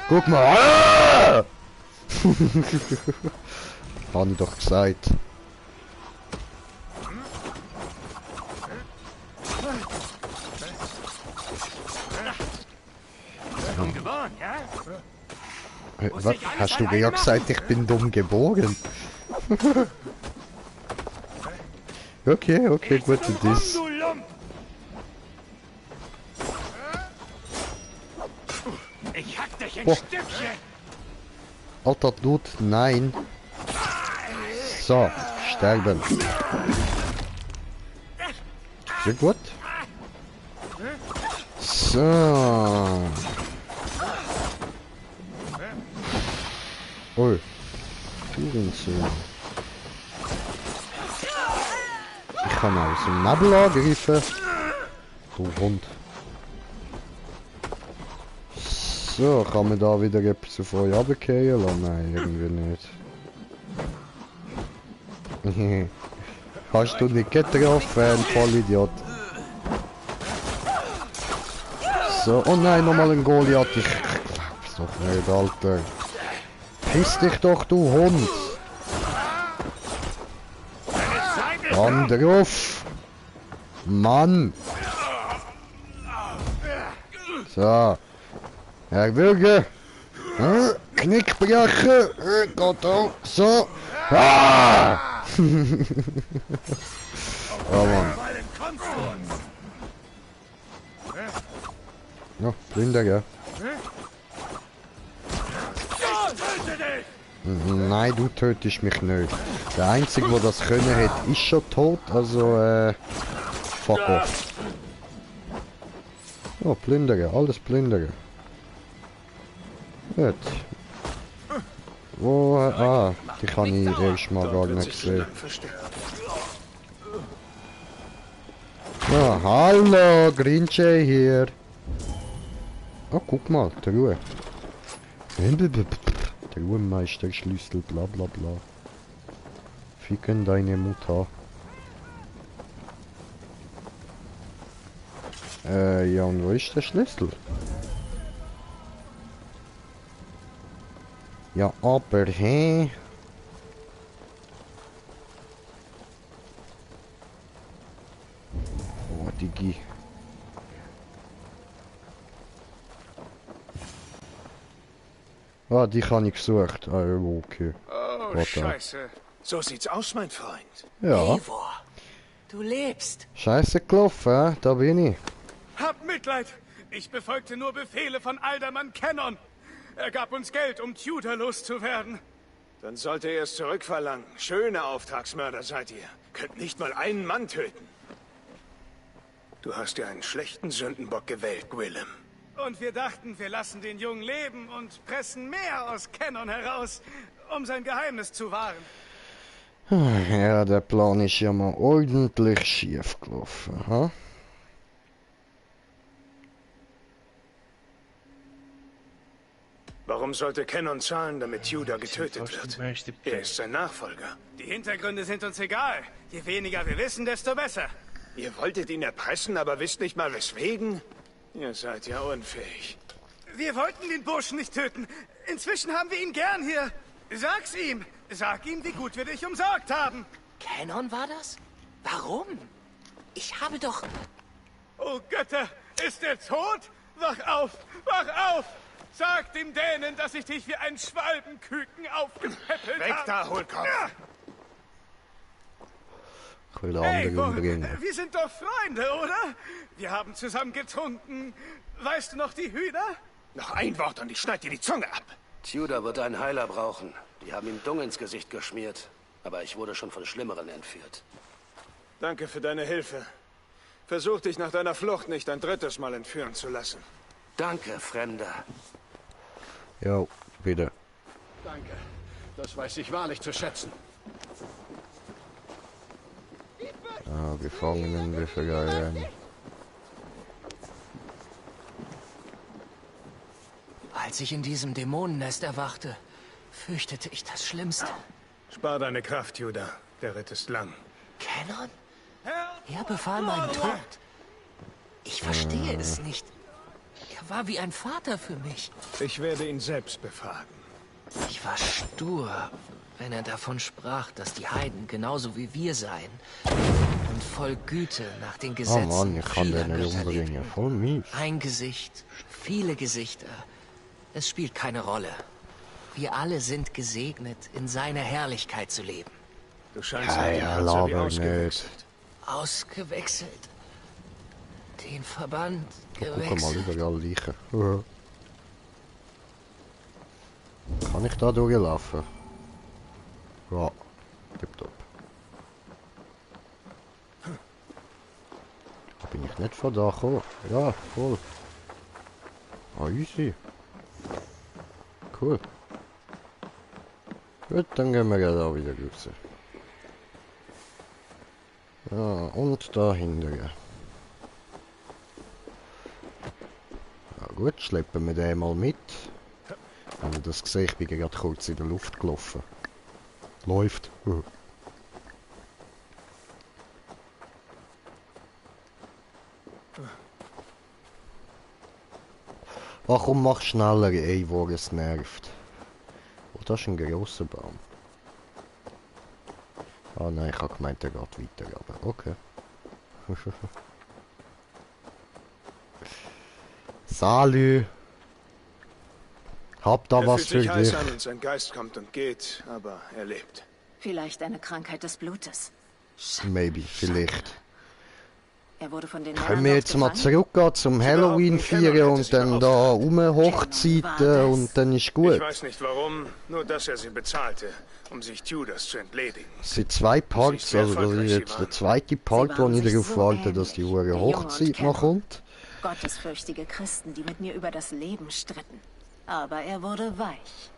Guck mal. Hab ich doch gesagt. Dumm geboren, ja? Was? Hast du ja gesagt, ich bin dumm geboren? Okay, gut, das. Du Lump! Ich hack dich in Oh. Stückchen! Alter Dude, nein. So, sterben. Sehr gut. So. Oh. Hurensohn. Ich kann aus dem Nebel angreifen. Du Hund. So, kann man da wieder etwas auf euch runterfallen lassen? Nein, irgendwie nicht. Hast du nicht getroffen, Vollidiot? So, oh nein, nochmal ein Goliath. Ich glaub's doch nicht, Alter. Piss dich doch, du Hund! Mann, drauf! Mann! So. Erwürgen! Knick brechen! Geht auch! So! Ah! Oh Mann. Ja, blinder, ja. Nein, du tötest mich nicht. Der Einzige, der das können hat, ist schon tot, also fuck off. Oh, plündern, alles plündern. Gut. Wo, die kann ich erst mal gar nicht sehen. Ah, hallo, Grinche hier. Oh, guck mal, die Ruhe. Der Ruhemeisterschlüssel, bla bla bla. Ficken deine Mutter. Ja, und wo ist der Schlüssel? Ja, aber, hä? Digi. Ah, die habe ich gesucht. Ah, ja, okay. Oh, Warte. Scheiße. So sieht's aus, mein Freund. Ja, Eivor, du lebst. scheiße gelaufen, da bin ich. Habt Mitleid! Ich befolgte nur Befehle von Alderman Cannon. Er gab uns Geld, um Tudor loszuwerden. Dann sollte er es zurückverlangen. Schöne Auftragsmörder seid ihr. Könnt nicht mal einen Mann töten. Du hast ja einen schlechten Sündenbock gewählt, Gwillem. Und wir dachten, wir lassen den Jungen leben und pressen mehr aus Cannon heraus, um sein Geheimnis zu wahren. Ja, der Plan ist ja mal ordentlich schief gelaufen. Ha? Warum sollte Cannon zahlen, damit Tudor getötet wird? Möchte Er ist sein Nachfolger. Die Hintergründe sind uns egal. Je weniger wir wissen, desto besser. Ihr wolltet ihn erpressen, aber wisst nicht mal weswegen? Ihr seid ja unfähig. Wir wollten den Burschen nicht töten. Inzwischen haben wir ihn gern hier. Sag's ihm. Sag ihm, wie gut wir dich umsorgt haben. Cannon war das? Warum? Ich habe doch... Oh Götter, ist er tot? Wach auf, wach auf! Sag dem Dänen, dass ich dich wie ein Schwalbenküken aufgepäppelt Weg habe. da, Hohlkopf! Ja. Ich will den Hey, anderen umbringen. wir sind doch Freunde, oder? Wir haben zusammen getrunken. Weißt du noch die Hühner? Noch ein Wort und ich schneid dir die Zunge ab. Tudor wird einen Heiler brauchen. Die haben ihm Dung ins Gesicht geschmiert. Aber ich wurde schon von Schlimmeren entführt. Danke für deine Hilfe. Versuch dich nach deiner Flucht nicht ein drittes Mal entführen zu lassen. Danke, Fremder. Jo, bitte. Danke. Das weiß ich wahrlich zu schätzen. Ah, Gefangenenbefreien. Als ich in diesem Dämonennest erwachte, fürchtete ich das Schlimmste. Spar deine Kraft, Judah. Der Ritt ist lang. Cannon? Er befahl meinen Tod. Ich verstehe es nicht. Er war wie ein Vater für mich. Ich werde ihn selbst befragen. Ich war stur, wenn er davon sprach, dass die Heiden genauso wie wir seien und voll Güte nach den Oh Gesetzen Mann, ich kann vieler den nicht Götter umbringen. lebten. Voll mies. Ein Gesicht, viele Gesichter. Es spielt keine Rolle. Wir alle sind gesegnet, in seiner Herrlichkeit zu leben. Du scheinst Ja, nach dem ja, Panzer wie laber ausgewechselt. Ausgewechselt. Den Verband Guck mal, gewechselt. überall Leichen. Kann ich da durchlaufen? Ja, tipptopp. Bin ich nicht von da gekommen? Ja, voll. Ah, easy. Cool. Gut, dann gehen wir ja da wieder raus. Ja, und da hinten. Ja gut, schleppen wir den mal mit. Wenn ihr das gesehen, ich bin gerade kurz in der Luft gelaufen. Läuft. Warum mach schneller, ey, wo es nervt? Oh, das ist ein grosser Baum. Ah nein, ich habe gemeint, der geht weiter, aber okay. Salü! Hab da Er was fühlt für sich heiß dich. an und sein Geist kommt und geht, aber er lebt. Vielleicht eine Krankheit des Blutes. Maybe, vielleicht. Er wurde von den Können wir Männern jetzt mal gefangen? zurückgehen zum Halloween feiern und dann da Hochzeiten und dann ist Ich gut. weiß nicht warum, nur dass er sie bezahlte, um sich Tudors zu entledigen. Es sind zwei Parts, also das ist jetzt der zweite Part, wo ich darauf warte, dass die hure Hochzeit noch kommt. Gottesfürchtige Christen, die mit mir über das Leben stritten. Aber er wurde weich.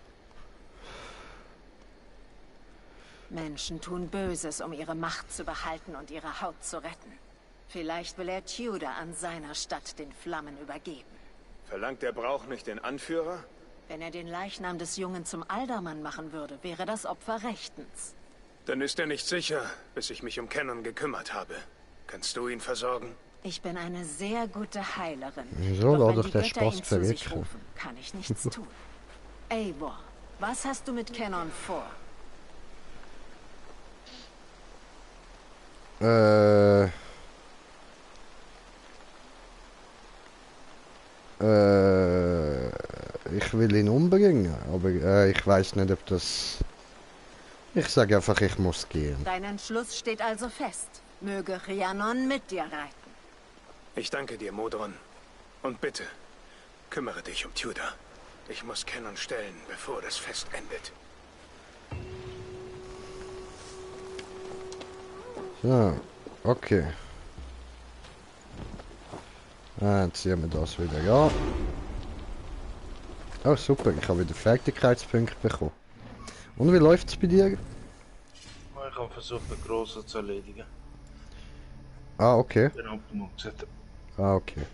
Menschen tun Böses, um ihre Macht zu behalten und ihre Haut zu retten. Vielleicht will er Tudor an seiner Stadt den Flammen übergeben. Verlangt der Brauch nicht den Anführer? Wenn er den Leichnam des Jungen zum Aldermann machen würde, wäre das Opfer rechtens. Dann ist er nicht sicher, bis ich mich um Cannon gekümmert habe. Kannst du ihn versorgen? Ich bin eine sehr gute Heilerin. Wieso? Doch War wenn doch die der Götter Spaß ihn zu sich verwechseln. rufen, kann ich nichts tun. Eivor, was hast du mit Cannon vor? Ich will ihn umbringen, aber ich weiß nicht, ob das... Ich sage einfach, ich muss gehen. Dein Entschluss steht also fest. Möge Rhiannon mit dir reiten. Ich danke dir, Modron. Und bitte, kümmere dich um Tudor. Ich muss Cannon stellen, bevor das Fest endet. So, okay. Dann ziehen wir das wieder an. Oh super, ich habe wieder Fertigkeitspunkte bekommen. Und wie läuft es bei dir? Ich habe versucht, den Grossen zu erledigen. Ah, okay. Den Optimum gesetzt. Ah, okay.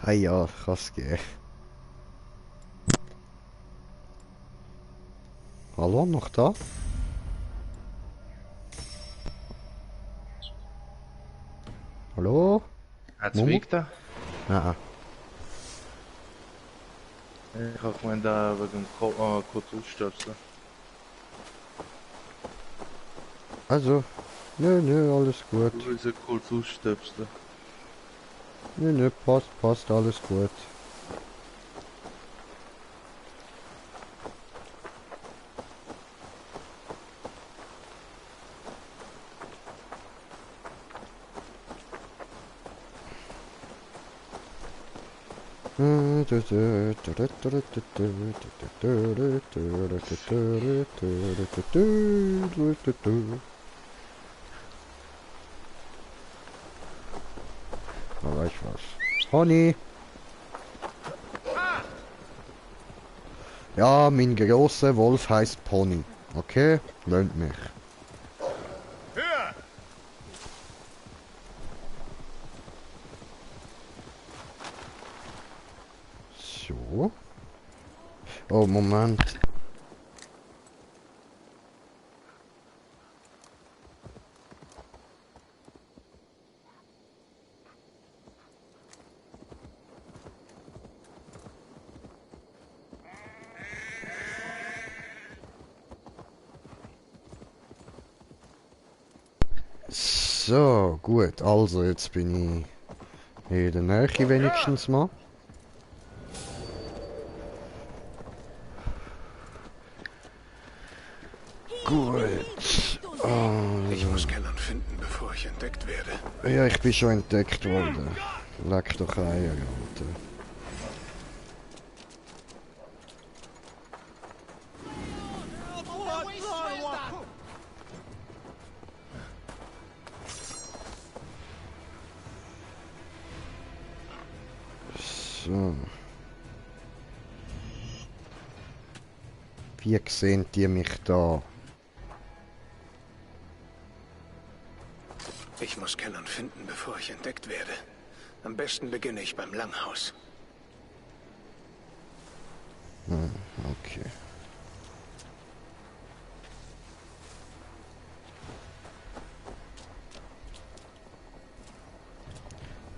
Ah ja, kann's gehen. Hallo, noch da? Hallo? Hat's Momo? Weg da? Ah, Ich habe gemeint, da wegen dem kurz ausstöpseln. also, nö, alles gut. Du willst ja kurz ausstöpseln. Nö, passt, alles gut. Aber ich was. Pony! Ja, mein großer Wolf heißt Pony. Okay, lernt mich. Hör! So. Oh, Moment. So, gut. Also, jetzt bin ich in der Nähe wenigstens mal. Gut. Ich muss Cannon finden, bevor ich entdeckt werde. Ja, ich bin schon entdeckt worden. Leck doch Eier, Alter. So. Wie sehen die mich da? Ich muss Cannon finden, bevor ich entdeckt werde. Am besten beginne ich beim Langhaus. Okay.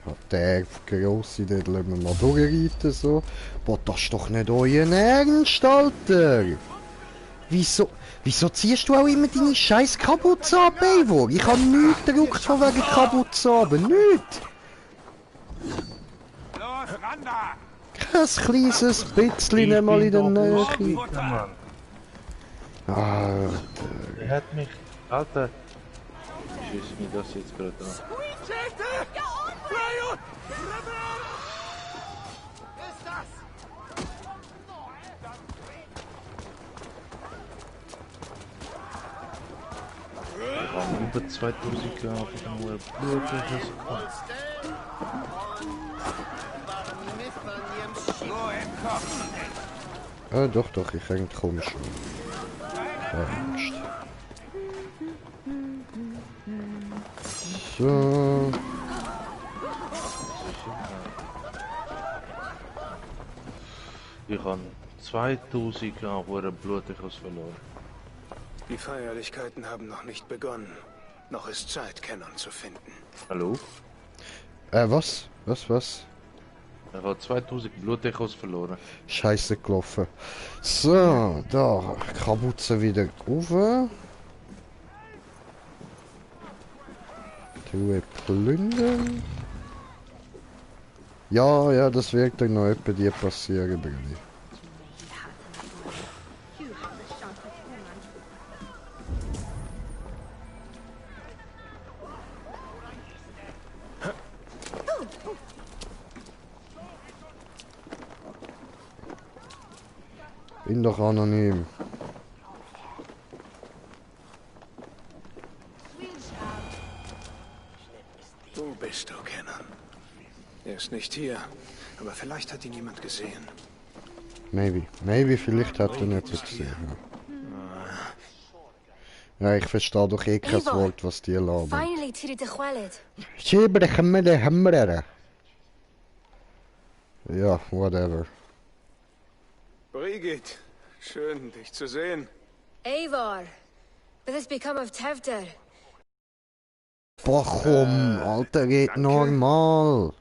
Ja, der grosse, den lassen wir mal durchreiten, so. Boah, das ist doch nicht euer Ernst, Alter! Wieso ziehst du auch immer deine scheiß Kapuze ab, Eivor? Ich hab nichts gedruckt von wegen Kapuze ab, nichts! Los, ran da! Kein kleines bisschen nicht mal in der Nähe. Mann. Alter. Er hat mich... Alter. Schieß mir das jetzt gerade an. Schälte! Freyo! Ist das? Wir haben über 2000 gehabt, nur Blutig. Ah, doch, ich eigentlich komisch. Angst. So. Ich habe 2000 gehabt, wo er blutig was verloren. Die Feierlichkeiten haben noch nicht begonnen. Noch ist Zeit, Cannon zu finden. Hallo? Was? Er hat 2000 Blutechos verloren. Scheiße gelaufen. So, da. Kapuze wieder rauf. Truhe plündern. Ja, ja, das wird dann noch etwa dir passieren, Brudi. Bin doch anonym. Wo bist du, Kenan? Er ist nicht hier, aber vielleicht hat ihn jemand gesehen. Maybe, vielleicht hat er jemand gesehen. Ja, ich verstehe doch eh kein Wort, was die labern. Finally, Tiri de Chwalet. Ja, whatever. Brigitte, schön, dich zu sehen. Eivor, what has become of Tevder? Boah, komm, Alter, geht danke. normal.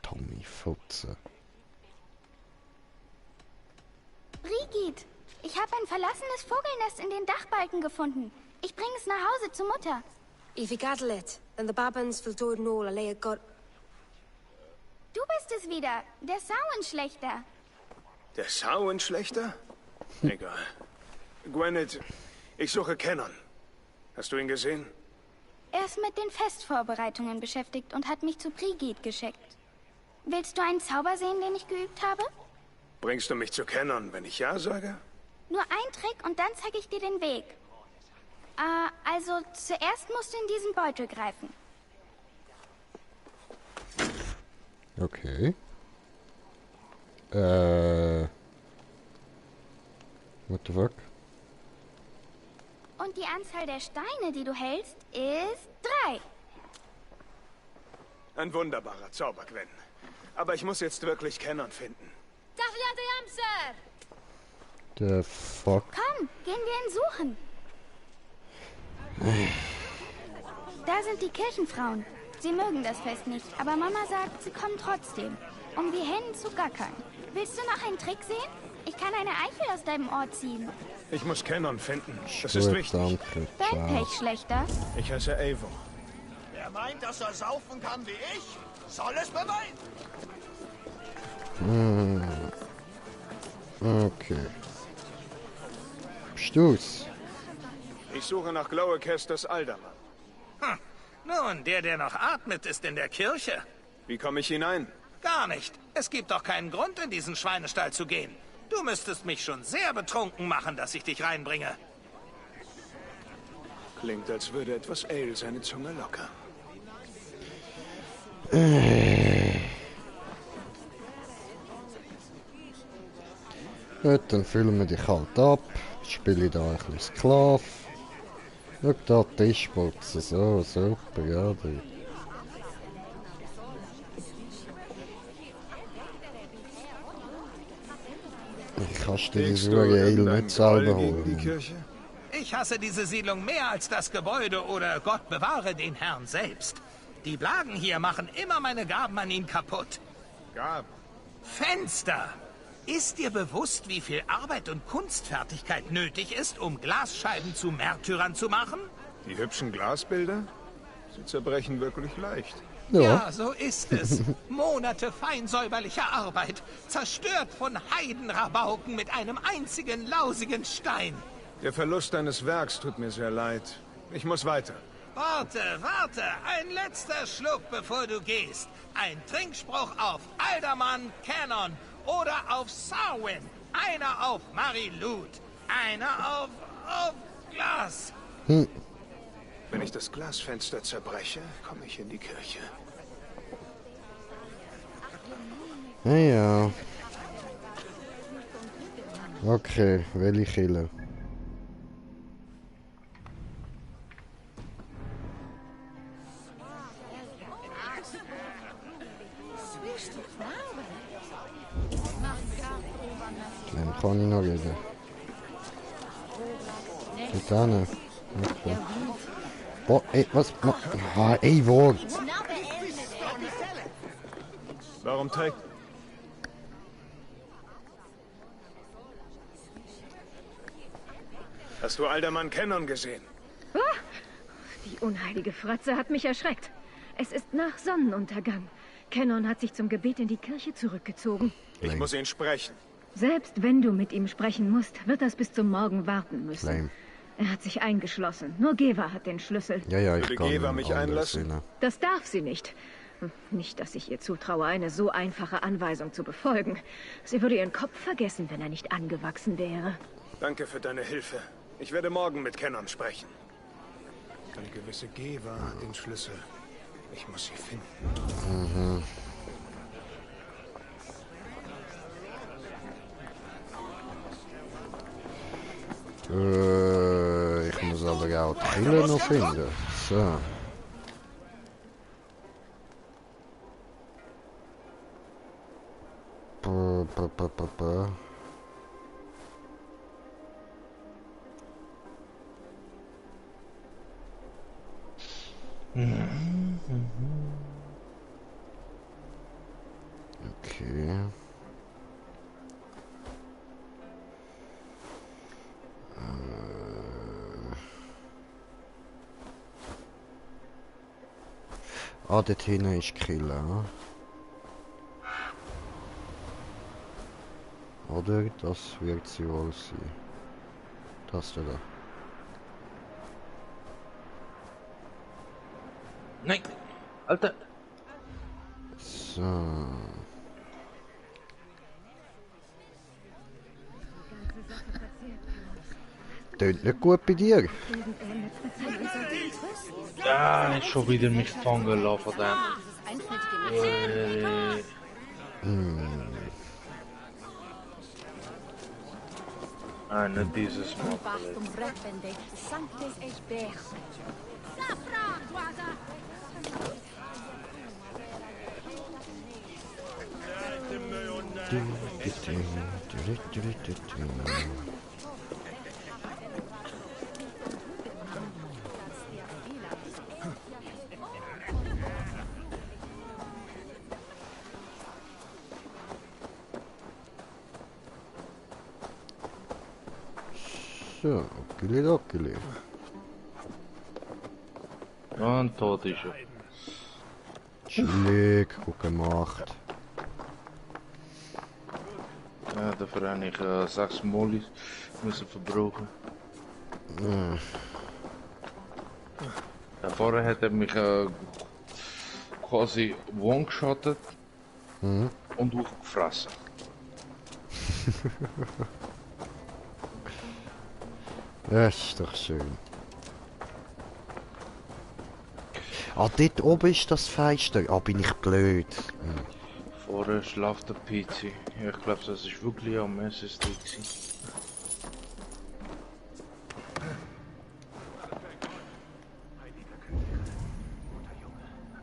Tommy Futze. Brigitte, ich habe ein verlassenes Vogelnest in den Dachbalken gefunden. Ich bringe es nach Hause zu Mutter. If you gather it, then the Babans will do it all a lay got. Du bist es wieder, der Sauenschlechter. Der Sauenschlechter? Egal. Gwyneth, ich suche Kenan. Hast du ihn gesehen? Er ist mit den Festvorbereitungen beschäftigt und hat mich zu Brigitte geschickt. Willst du einen Zauber sehen, den ich geübt habe? Bringst du mich zu Kenan, wenn ich ja sage? Nur ein Trick und dann zeige ich dir den Weg. Also zuerst musst du in diesen Beutel greifen. Okay. What the fuck? Und die Anzahl der Steine, die du hältst, ist 3. Ein wunderbarer Zauber, Gwen. Aber ich muss jetzt wirklich Kenan finden. The fuck? Komm, gehen wir ihn suchen. Da sind die Kirchenfrauen. Sie mögen das Fest nicht, aber Mama sagt, sie kommen trotzdem. Um die Hennen zu gackern. Willst du noch einen Trick sehen? Ich kann eine Eichel aus deinem Ohr ziehen. Ich muss Kenan finden. Das ist Gut, wichtig. danke. Dein Ciao. Pech, Schlechter. Ich heiße Eivor. Wer meint, dass er saufen kann wie ich, soll es beweisen. Okay. Stuß. Ich suche nach Glowacasters Alderman. Nun, der noch atmet, ist in der Kirche. Wie komme ich hinein? Gar nicht. Es gibt doch keinen Grund, in diesen Schweinestall zu gehen. Du müsstest mich schon sehr betrunken machen, dass ich dich reinbringe. Klingt, als würde etwas Ale seine Zunge lockern. Gut, dann füllen wir dich halt ab. Spiele ich da ein bisschen Sklav. Schau da, Tischboxen. So, super, ja. Kannst du dir Legst so du eine Ale irgendeinen nicht selber Groll gegen die holen? Kirche? Ich hasse diese Siedlung mehr als das Gebäude oder Gott bewahre den Herrn selbst. Die Blagen hier machen immer meine Gaben an ihn kaputt. Gaben. Fenster! Ist dir bewusst, wie viel Arbeit und Kunstfertigkeit nötig ist, um Glasscheiben zu Märtyrern zu machen? Die hübschen Glasbilder? Sie zerbrechen wirklich leicht. Ja, so ist es. Monate feinsäuberlicher Arbeit, zerstört von Heidenrabauken mit einem einzigen lausigen Stein. Der Verlust deines Werks tut mir sehr leid. Ich muss weiter. Warte, ein letzter Schluck, bevor du gehst. Ein Trinkspruch auf Alderman Cannon oder auf Sarwin. Einer auf Marilud. Einer auf Glas. Wenn ich das Glasfenster zerbreche, komme ich in die Kirche. Ja. Okay, welche Kille? Dann kann ich noch reden. Mit denen. Okay. Oh, ey, was? Ey, wo? Warum trägt... Hast du Alderman Cannon gesehen? Die unheilige Fratze hat mich erschreckt. Es ist nach Sonnenuntergang. Cannon hat sich zum Gebet in die Kirche zurückgezogen. Ich muss ihn sprechen. Selbst wenn du mit ihm sprechen musst, wird das bis zum Morgen warten müssen. Lame. Er hat sich eingeschlossen. Nur Geva hat den Schlüssel. Ja, ich Würde kann Geva mich anders einlassen? sehen. Das darf sie nicht. Nicht, dass ich ihr zutraue, eine so einfache Anweisung zu befolgen. Sie würde ihren Kopf vergessen, wenn er nicht angewachsen wäre. Danke für deine Hilfe. Ich werde morgen mit Cannon sprechen. Eine gewisse Geva hat den Schlüssel. Ich muss sie finden. Ich muss aber auch die Kille noch finden. So. Okay. Dort hinten ist Killer. Oder das wird sie wohl sein. Das da. Nein! Alter! So. Tönt nicht gut bei dir. Ah, ist schon wieder mich fangen lassen von dem. Ah, nicht dieses Mal. So, ockeli. Und tot ist er. Chillig, gut gemacht. Ja, dafür habe ich 6 Mollis müssen verbrauchen. Ja, vorher hat er mich quasi one-shottet und aufgefressen. Das ist doch schön. Ah, dort oben ist das Fenster. Ah, bin ich blöd. Vorher schlaft der PC. Ja, ich glaube, das ist wirklich am SSD gewesen.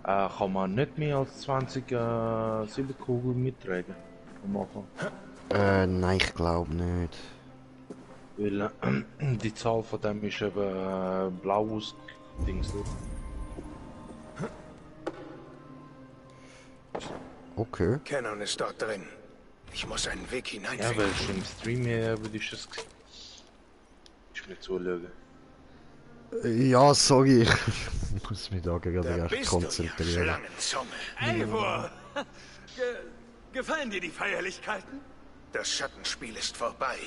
Kann man nicht mehr als 20 Silberkugeln mittragen am Anfang? Nein, ich glaube nicht. Weil die Zahl von dem ist eben blau ausgedingselt. Okay. Cannon ist dort drin. Ich muss einen Weg Ja, hineinfinden. weil ich im Stream würde ich das ich mir zuschauen. Ja, sorry, ich muss mich da gerade echt konzentrieren. Schlangenzunge. Eivor! Gefallen dir die Feierlichkeiten? Das Schattenspiel ist vorbei.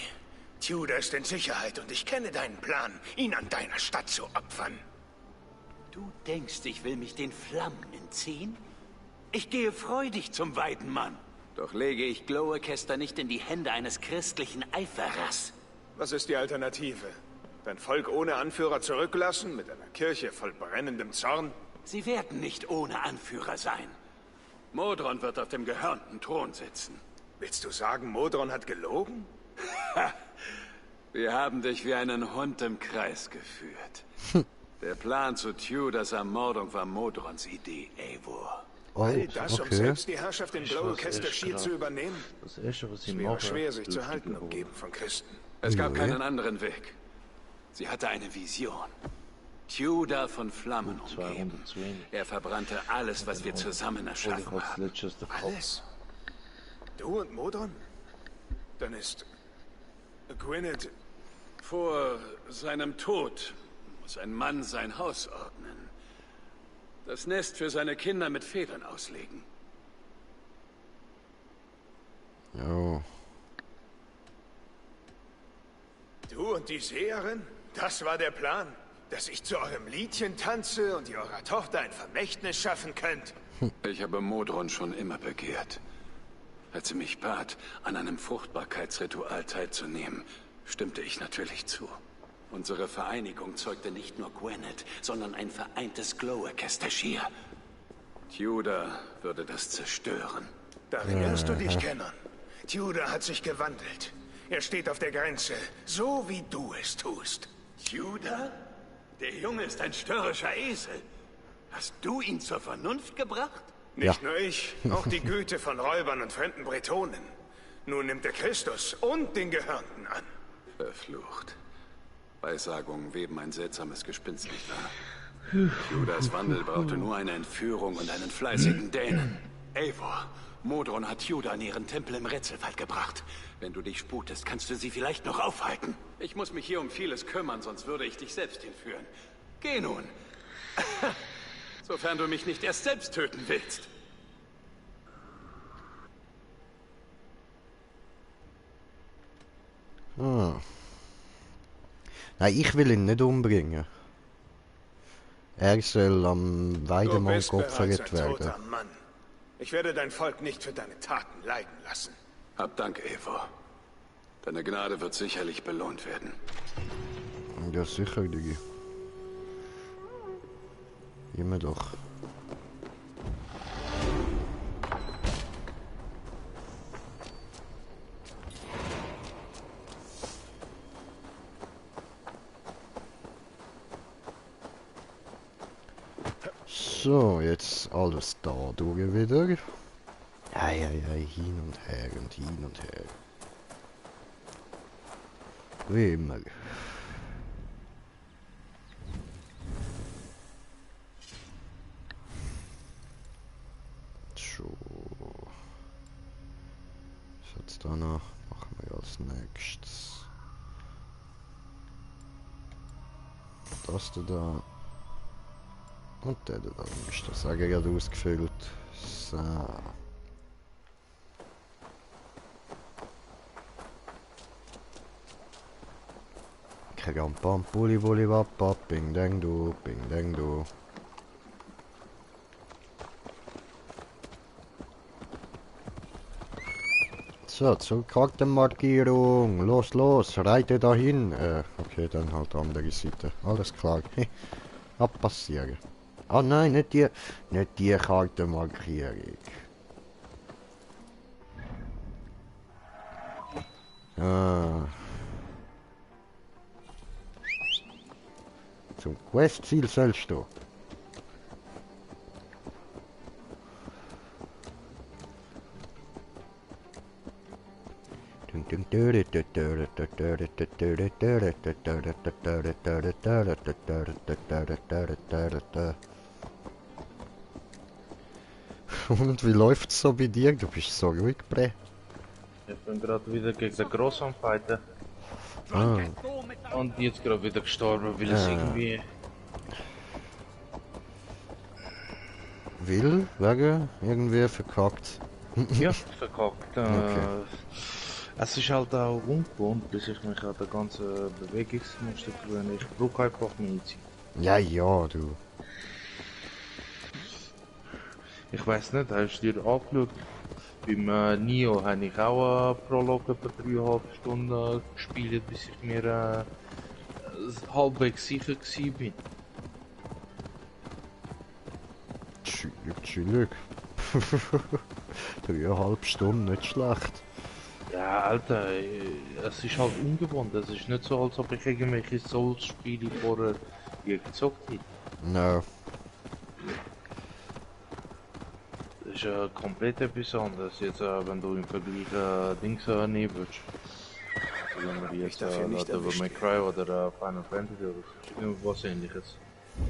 Tudor ist in Sicherheit und ich kenne deinen Plan, ihn an deiner Stadt zu opfern. Du denkst, ich will mich den Flammen entziehen? Ich gehe freudig zum Weidenmann. Doch lege ich Glowacester nicht in die Hände eines christlichen Eiferers. Was ist die Alternative? Dein Volk ohne Anführer zurücklassen, mit einer Kirche voll brennendem Zorn? Sie werden nicht ohne Anführer sein. Modron wird auf dem gehörnten Thron sitzen. Willst du sagen, Modron hat gelogen? Wir haben dich wie einen Hund im Kreis geführt. Der Plan zu Tudors Ermordung war Modrons Idee, Eivor. Oh, All das, um okay. selbst die Herrschaft in Glowacester schier zu übernehmen? Das erste, was ich Es wäre mache, schwer, sich zu dürfte halten, ich umgeben von Christen. Es gab keinen anderen Weg. Sie hatte eine Vision. Tudor von Flammen umgeben. Er verbrannte alles, was wir zusammen erschaffen haben. Alles? Du und Modron? Dann ist Gwynedd... Vor seinem Tod, muss muss ein Mann sein Haus ordnen. Das Nest für seine Kinder mit Federn auslegen. Jo. Du und die Seherin? Das war der Plan? Dass ich zu eurem Liedchen tanze und ihr eurer Tochter ein Vermächtnis schaffen könnt? Ich habe Modron schon immer begehrt. Als sie mich bat, an einem Fruchtbarkeitsritual teilzunehmen, stimmte ich natürlich zu. Unsere Vereinigung zeugte nicht nur Gwyneth, sondern ein vereintes Glow-Orchester-Schier. Tudor würde das zerstören. Darin irrst du dich, Canon. Tudor hat sich gewandelt. Er steht auf der Grenze, so wie du es tust. Tudor? Der Junge ist ein störrischer Esel. Hast du ihn zur Vernunft gebracht? Nicht nur ich, auch die Güte von Räubern und fremden Bretonen. Nun nimmt er Christus und den Gehörnten an. Verflucht. Weissagungen weben ein seltsames Gespinst nicht wahr? Judas Wandel brauchte nur eine Entführung und einen fleißigen Dänen. Eivor, Modron hat Judah in ihren Tempel im Rätselwald gebracht. Wenn du dich sputest, kannst du sie vielleicht noch aufhalten. Ich muss mich hier um vieles kümmern, sonst würde ich dich selbst hinführen. Geh nun. Sofern du mich nicht erst selbst töten willst. Nein, ich will ihn nicht umbringen. Er soll am Weidemann geopfert werden. Mann. Ich werde dein Volk nicht für deine Taten leiden lassen. Hab Dank, Eivor. Deine Gnade wird sicherlich belohnt werden. Ja, sicher, Digi. Immer doch. So, jetzt alles da durch wieder. Ei, hin und her und hin und her. Wie immer. So. Was hat's da noch? Machen wir als nächstes. Das da. Und der da ist das auch gerade ausgefüllt. So. Pam, Pulli, Wulli, Wappa, Bing, Dang, Du, Bing, Dang, Du. So, zur Charaktermarkierung. Los, los, reite dahin. Okay, dann halt andere Seite. Alles klar. Abpassieren. Ah nein, nicht die Charaktermarkierung. Ah. Zum Questziel sollst du. Und wie läuft's so bei dir? Du bist so ruhig, Bre. Ich bin gerade wieder gegen den Gross am Fighten. Ah. Und jetzt gerade wieder gestorben, weil es irgendwie... Will? Wegen? Irgendwie verkackt? Ja, verkackt. Okay. Es ist halt auch ungewohnt, bis ich mich an den ganzen Bewegungsmuster gewöhne. Ich brauche einfach mehr Zeit. Ja, ja, du. Ich weiß nicht, hast du dir angeschaut? Beim Nio habe ich auch einen Prolog etwa 3,5 Stunden gespielt, bis ich mir halbwegs sicher war. Chillig. 3,5 Stunden, nicht schlecht. Ja, Alter, es ist halt ungewohnt. Es ist nicht so, als ob ich irgendwelche Souls-Spiele vorher gezockt hätte. No. Das ist ja komplett etwas anderes, jetzt, wenn du im Vergleich Dings nehmen würdest. Also wenn wir jetzt Devil May Cry oder Final Fantasy oder irgendwas ähnliches.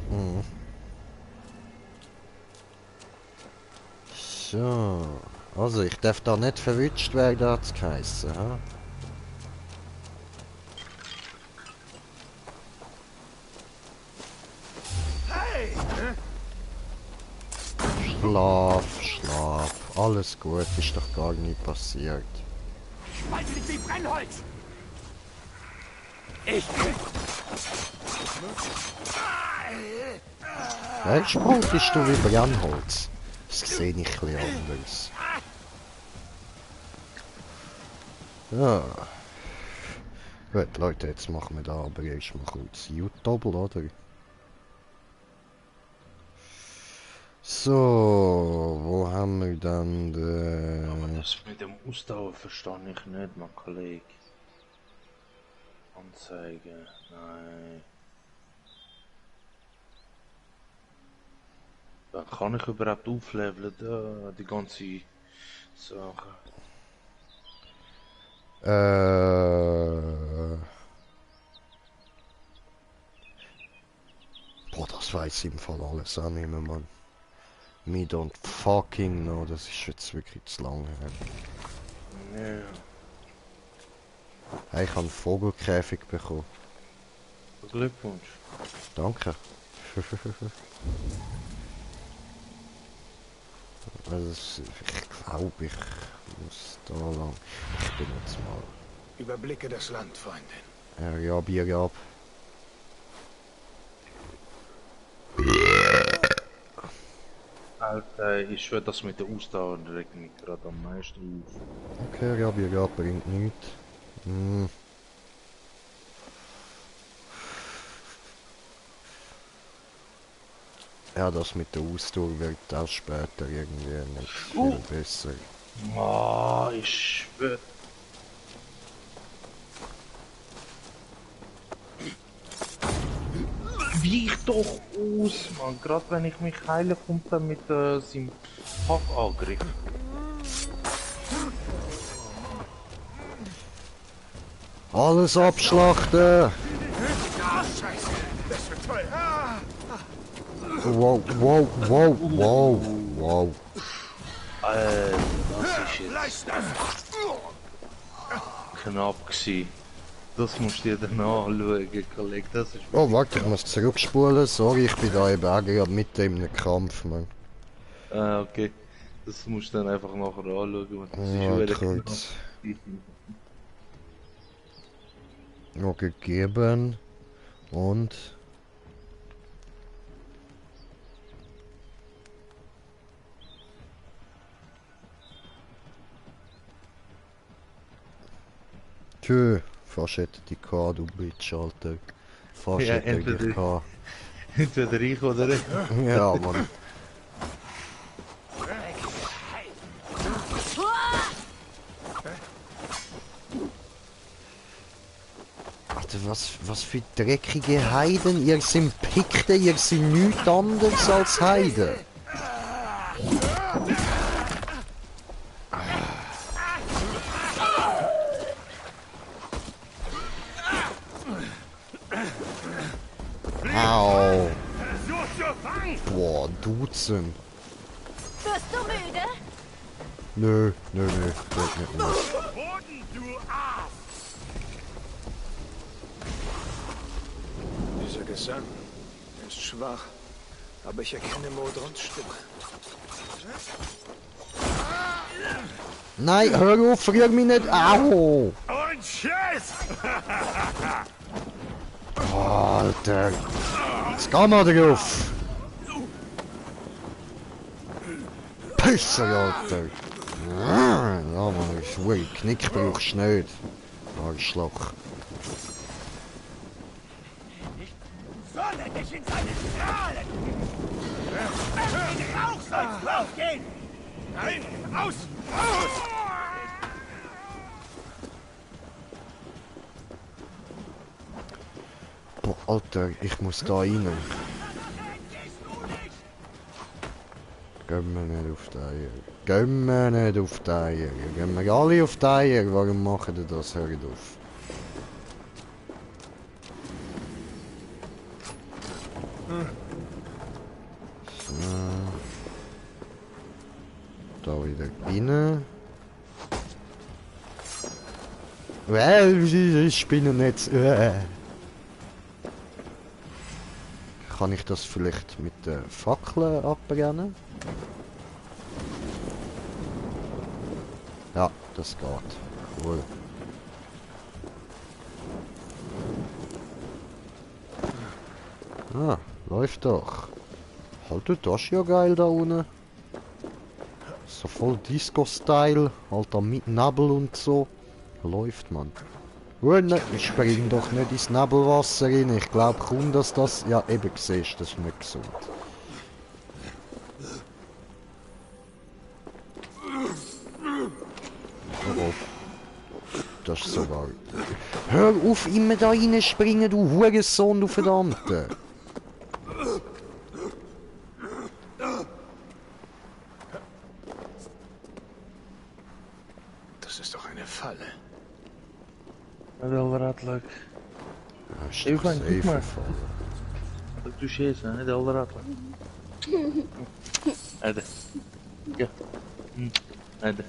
Mhm. So. Also, ich darf da nicht verwünscht werden, hat's geheißen, ha? Schlaf, Schlaf. Alles gut, ist doch gar nie passiert. Spalte dich wie Brennholz! Ich... Spaltest du wie Brennholz? Das sehe ich ein bisschen anders. Ja. Gut, Leute, jetzt machen wir da aber erstmal kurz YouTube, oder? So, wo haben wir dann Aber das mit dem Ausdauer verstehe ich nicht, mein Kollege. Anzeige, nein. Dann kann ich überhaupt aufleveln, da, die ganze Sache. Boah, das weiß ich im Fall alles auch nicht mehr, Mann. Me don't fucking know, das ist jetzt wirklich zu lange her. Ja. Hey, ich habe einen Vogelkäfig bekommen. Glückwunsch. Danke. Also, ich glaube, ich muss da lang. Ich benutze mal. Überblicke das Land, Freundin. Ja, Bier ab. Alter, ich schwöre, das mit der Ausdauer regt mich gerade am meisten auf. Okay, ja, Bier ab bringt nichts. Hm. Ja, das mit der Ausdauer wird auch später irgendwie nicht viel besser. Ah, ich schwöre. Weich doch aus, Mann. Gerade wenn ich mich heile, kommt er mit seinem Hackangriff. Alles abschlachten! Wow, wow, wow, wow, wow. Das ist jetzt knapp gewesen. Das musst du dir dann anschauen, Kollege. Das ist Oh, warte, ich muss zurückspulen. Sorry, ich bin da eben auch gerade mitten in einem Kampf, Mann. Ah, okay. Das musst du dann einfach nachher anschauen. Ja, kurz. Noch gegeben. Und... Tschö, fast hätte die K, du Bitch, Alter. Fast Ja, hätte ich K. Entweder ich oder ich. Ja, Mann. Alter, was für dreckige Heiden. Ihr seid Pikte, ihr seid nichts anderes als Heiden. Au. Boah, Dutzend. Wirst du müde? Nö, geht nicht mehr. Dieser Gesang ist schwach, aber ich erkenne Modrons Stimme. Nein, hör auf, frier mich nicht. Au! Und tschüss! Alter. Jetzt geh mal drauf. Pisser, Alter. Ja, Mann, ich schwöre, Knick brauchst du nicht. Arschloch. Sonne dich in seine Strahlen! Den Rauch sollst du aufgehen! Nein, raus! Raus! Boah, Alter, ich muss da rein. Gehen wir nicht auf die Eier. Gehen wir nicht auf die Eier. Gehen wir alle auf die Eier. Warum machen die das? Hört auf. So. Da wieder rein. Spinnennetz. Kann ich das vielleicht mit den Fackeln abbrennen? Ja, das geht. Cool. Ah, läuft doch. Halt, das ist ja geil da unten. So voll Disco-Style. Alter, mit Nebel und so. Läuft, man. Ne, ich spring doch nicht ins Nebelwasser rein. Ich glaube kaum, dass das... Ja, eben, siehst, das ist nicht gesund. Oh, das ist sogar... Hör auf, immer da reinspringen, du Hurensohn, du Verdammte! Das ist doch eine Falle. Heel rattelijk. Ja, Even klein, kijk maar. vervallen. Dat toucheert ze, hè, heel rattelijk. Hadi. Ja. Hadi.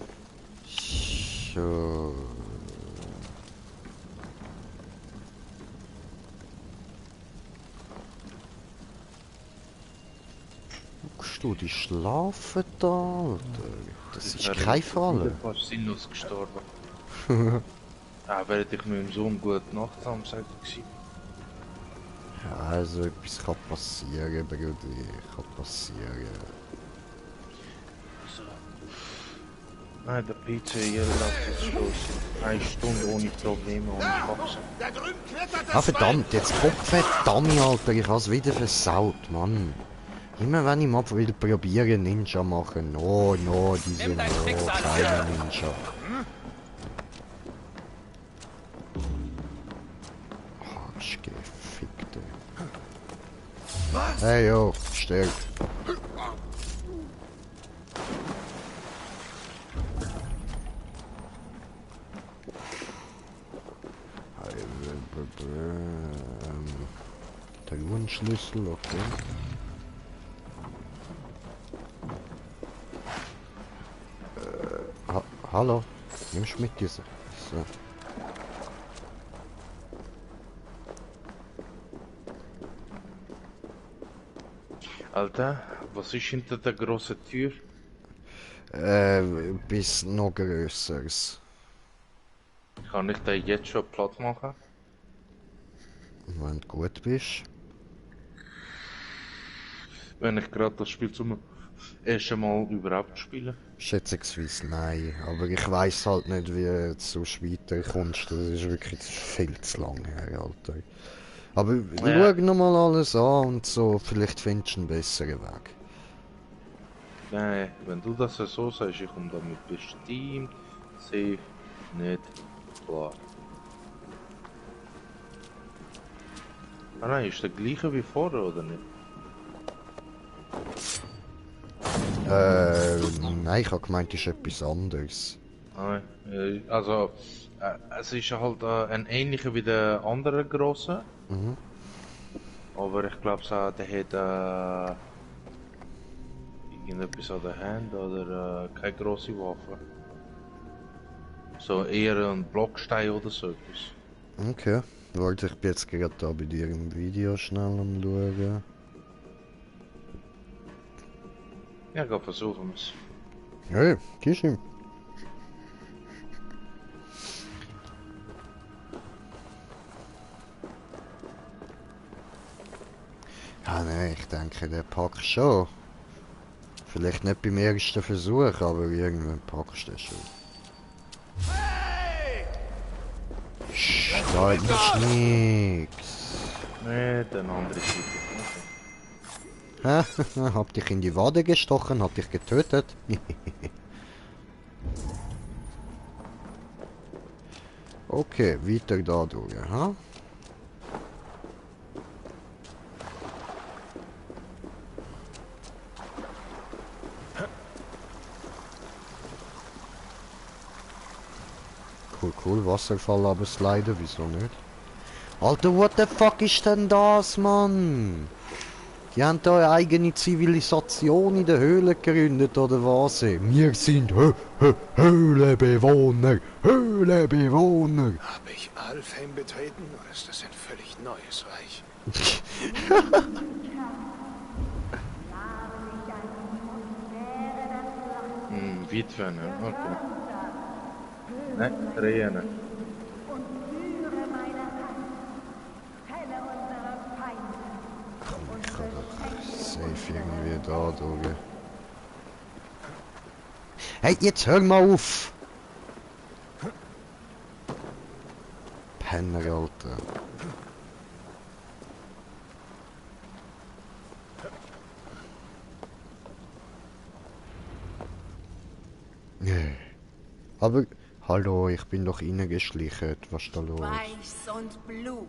So. Guckst du, die schlafen da, Alter. Das ist kein Falle. Fast sinnlos gestorben. Während ich mit dem Sohn gute Nacht am sagen war. Ja, also etwas kann passieren, Bruder. Kann passieren. So. Nein, der PC hier läuft jetzt los. 1 Stunde ohne Probleme, ohne Faxen. Ah, verdammt, jetzt Kopfverdammt, Alter. Ich hab's wieder versaut, Mann. Immer wenn ich mal wieder probiere, Ninja machen. No, diese no, keine Ninja. Arschgefickte. Hey, yo, stirb. Der Uhrenschlüssel, okay. Hallo, nimmst du mit dieser? So. Alter, was ist hinter der großen Tür? Bis noch grösseres. Kann ich da jetzt schon Platz machen? Wenn du gut bist. Wenn ich gerade das Spiel zum ersten Mal überhaupt spiele? Schätzungsweise nein, aber ich weiss halt nicht, wie du sonst weiterkommst. Das ist wirklich viel zu lang her, Alter. Aber schau nochmal alles an und so, vielleicht findest du einen besseren Weg. Nein, wenn du das so sagst, ich komme damit bestimmt safe nicht klar. Ah nein, ist der gleiche wie vorher, oder nicht? Nein, ich habe gemeint, es ist etwas anderes. Nein, also, es ist halt ein ähnlicher wie der andere grosse. Mhm. Aber ich glaube, der hat irgendetwas an der Hand oder keine grosse Waffe. So eher ein Blockstein oder so etwas. Okay, warte, ich bin jetzt gerade da bei dir im Video schnell am schauen. Ja, geh versuchen es. Hey, kiss ihm. Ja, nein, ich denke, der packt schon. Vielleicht nicht beim ersten Versuch, aber irgendwann packst du schon. Hey! Da ist nix. Nee, der andere Seite. Hä? Hab dich in die Wade gestochen, hab dich getötet. Okay, weiter da durch, ha? Cool, Wasserfall aber sliden, wieso nicht? Alter, what the fuck ist denn das, Mann? Die haben da eine eigene Zivilisation in der Höhle gegründet, oder was? Wir sind Höhlebewohner, Höhlebewohner. Habe ich Alfheim betreten oder ist das ein völlig neues Reich? Bitwen, okay. Nein, Tränen. Komm, ich kann doch safe irgendwie da durch. Hey, jetzt hör mal auf! Penner, Alter. Nee. Aber, hallo, ich bin doch reingeschlichen. Was ist da los? Weiß und Blut,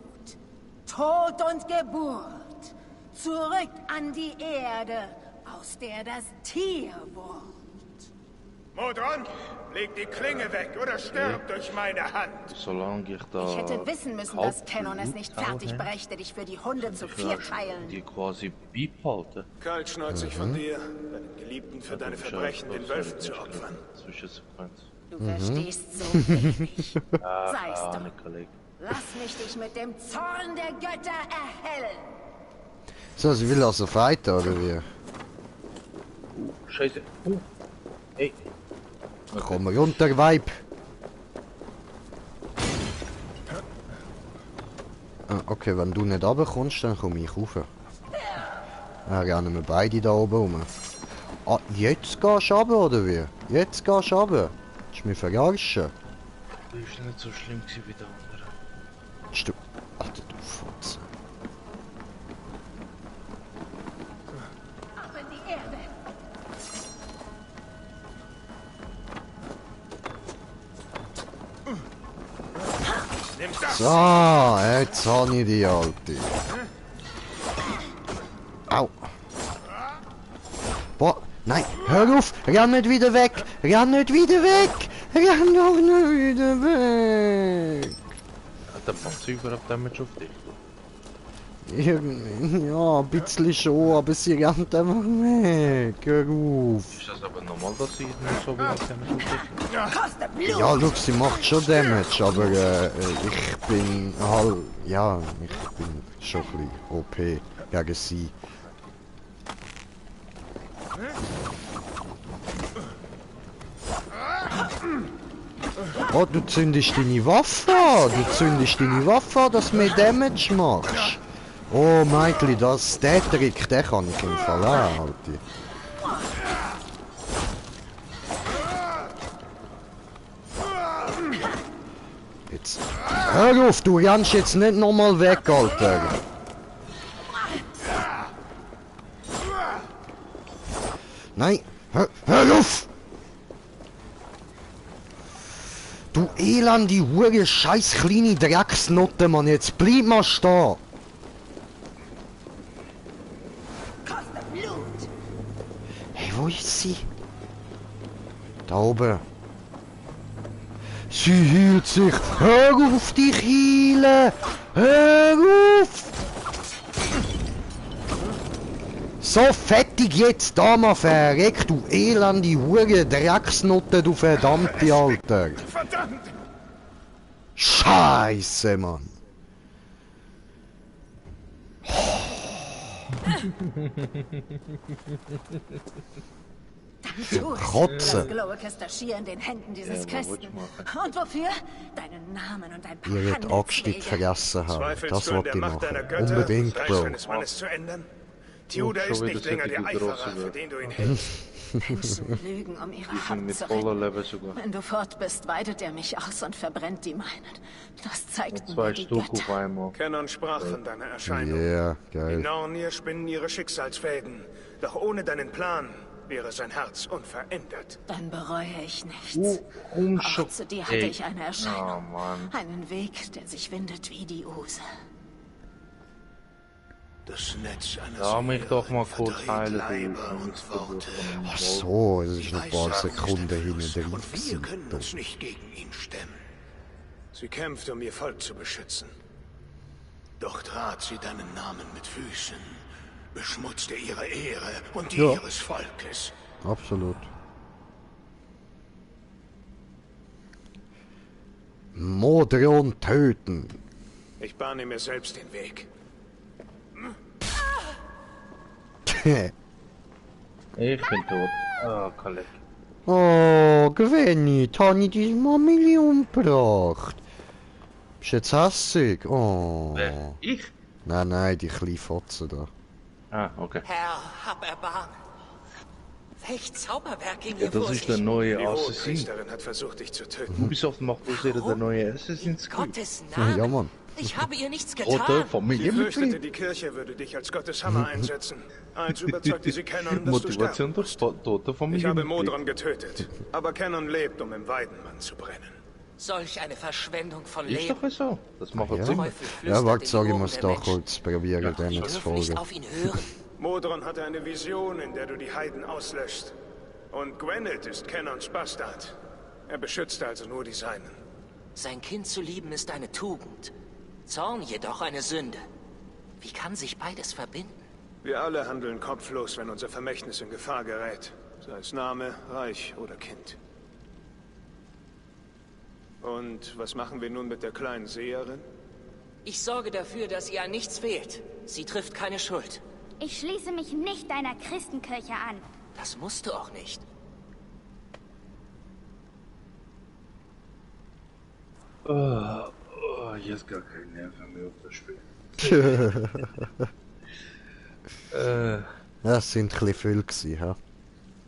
Tod und Geburt, zurück an die Erde, aus der das Tier wurde. Modron, leg die Klinge weg oder stirb durch meine Hand. Solange ich da... Ich hätte wissen müssen, dass Tenon es nicht fertig brächte, dich für die Hunde zu 4 teilen. Die quasi beibehalten. Kaltschnäuzig von dir, deinen Geliebten für deine Verbrechen den Wölfen zu opfern. Du verstehst so wenig. Sei's doch. Lass mich dich mit dem Zorn der Götter erhellen. So, sie will also fighten, oder wie? Scheiße. Hey. Komm runter, Weib! Ah, okay, wenn du nicht runterkommst, dann komme ich rauf. Dann rennen wir beide da oben rum. Ah, jetzt gehst du runter, oder wie? Jetzt gehst du runter. Das ist mir verarschen. Das war nicht so schlimm wie der andere. Du... Alter, du Fotze. Ab in die Erde. So, jetzt habe ich die Alte. Au. Boah, nein, hör auf! Renn nicht wieder weg! Renn nicht wieder weg! Renn doch nicht wieder weg! Hat der Panzer überhaupt Damage auf dich? Irgendwie, ja, ein bisschen schon, aber sie rennt einfach weg. Hör auf! Ist das aber normal, dass sie nicht so wenig Damage auf dich? Ja, schau, sie macht schon Damage, aber ich bin halt, ja, ich bin schon ein bisschen OP gegen sie. Oh, du zündest deine Waffe an! Du zündest deine Waffe an, dass du mehr Damage machst! Oh, Michael, der Trick, den kann ich im Fall auch, Alter. Jetzt. Hör auf, du rennst jetzt nicht nochmal weg, Alter! Nein! Hör auf! Du elende Hure, scheiß kleine Drecksnotte, Mann, jetzt bleib mal stehen! Hey, wo ist sie? Da oben. Sie hielt sich. Hör auf, dich heilen! Hör auf! So fettig jetzt da mal verreckt, du elende Hure Drecksnotte, du verdammte Alter! Verdammt! Scheiße, Mann! Kotze! Das Glowick Schier in den Händen dieses Christen. Und wofür? Deinen Namen und ein paar Ihr wird Angst vergessen haben. Das wollte ich machen. Unbedingt, Bro. Eines Mannes zu ändern? Tjuda ist nicht länger der Eiferer, für den du ihn hältst. Menschen lügen, um ihre Haut zu retten. Wenn du fort bist, weidet er mich aus und verbrennt die meinen. Das zeigt mir die Götter. Kenon sprach von deiner Erscheinung. Ja, geil. Die Nornier spinnen ihre Schicksalsfäden. Doch ohne deinen Plan wäre sein Herz unverändert. Dann bereue ich nichts. Auch zu dir hatte ich eine Erscheinung. Einen Weg, der sich windet wie die Use. Das Netz eines Lass mich doch mal kurz heilen. Ach so, es ist noch ein paar Sekunden hinten drin. Und wir können uns nicht gegen ihn stemmen. Sie kämpft, um ihr Volk zu beschützen. Doch trat sie deinen Namen mit Füßen, beschmutzte ihre Ehre und die ihres Volkes. Absolut. Modron töten. Ich bahne mir selbst den Weg. Ich bin tot. Ah, Kalek. Oh, Gwenny, habe ich deine Mami umgebracht? Bist du jetzt hässig? Oh. Wer? Ich? Nein, die kleine Fotze da. Ah, okay. Herr, hab Erbarmen. Welch Zauberwerk ging Ja, hier vor das ist sich? der neue Die Assassin. Hohepriesterin hat versucht, dich zu töten. Ubisoft macht bloß wieder der neue Assassin's Creed. Gottes Namen. Ja, Mann. Ich habe ihr nichts Rote getan. Sie Familienmitglied. fürchtete, die Kirche würde dich als Gottes Hammer einsetzen. Also überzeugte sie Canon, dass du sterben Motivation durch tote Ich habe Familienmitglied. Modron getötet, aber Canon lebt, um im Weidenmann zu brennen. Solch eine Verschwendung von Ist Leben. doch so. Das macht Ja, Sinn. ja warte, sag, ich Ohren muss der da Menschen. kurz probieren, Ja, denen Wir zu dürfen nicht folgen. auf ihn hören. Modron hatte eine Vision, in der du die Heiden auslöscht. Und Gwynedd ist Canons Bastard. Er beschützte also nur die Seinen. Sein Kind zu lieben ist eine Tugend. Zorn jedoch eine Sünde. Wie kann sich beides verbinden? Wir alle handeln kopflos, wenn unser Vermächtnis in Gefahr gerät. Sei es Name, Reich oder Kind. Und was machen wir nun mit der kleinen Seherin? Ich sorge dafür, dass ihr an nichts fehlt. Sie trifft keine Schuld. Ich schließe mich nicht deiner Christenkirche an. Das musst du auch nicht. Jetzt gar keinen Nerv mehr auf das Spiel. Das sind ein bisschen viel gewesen, ha?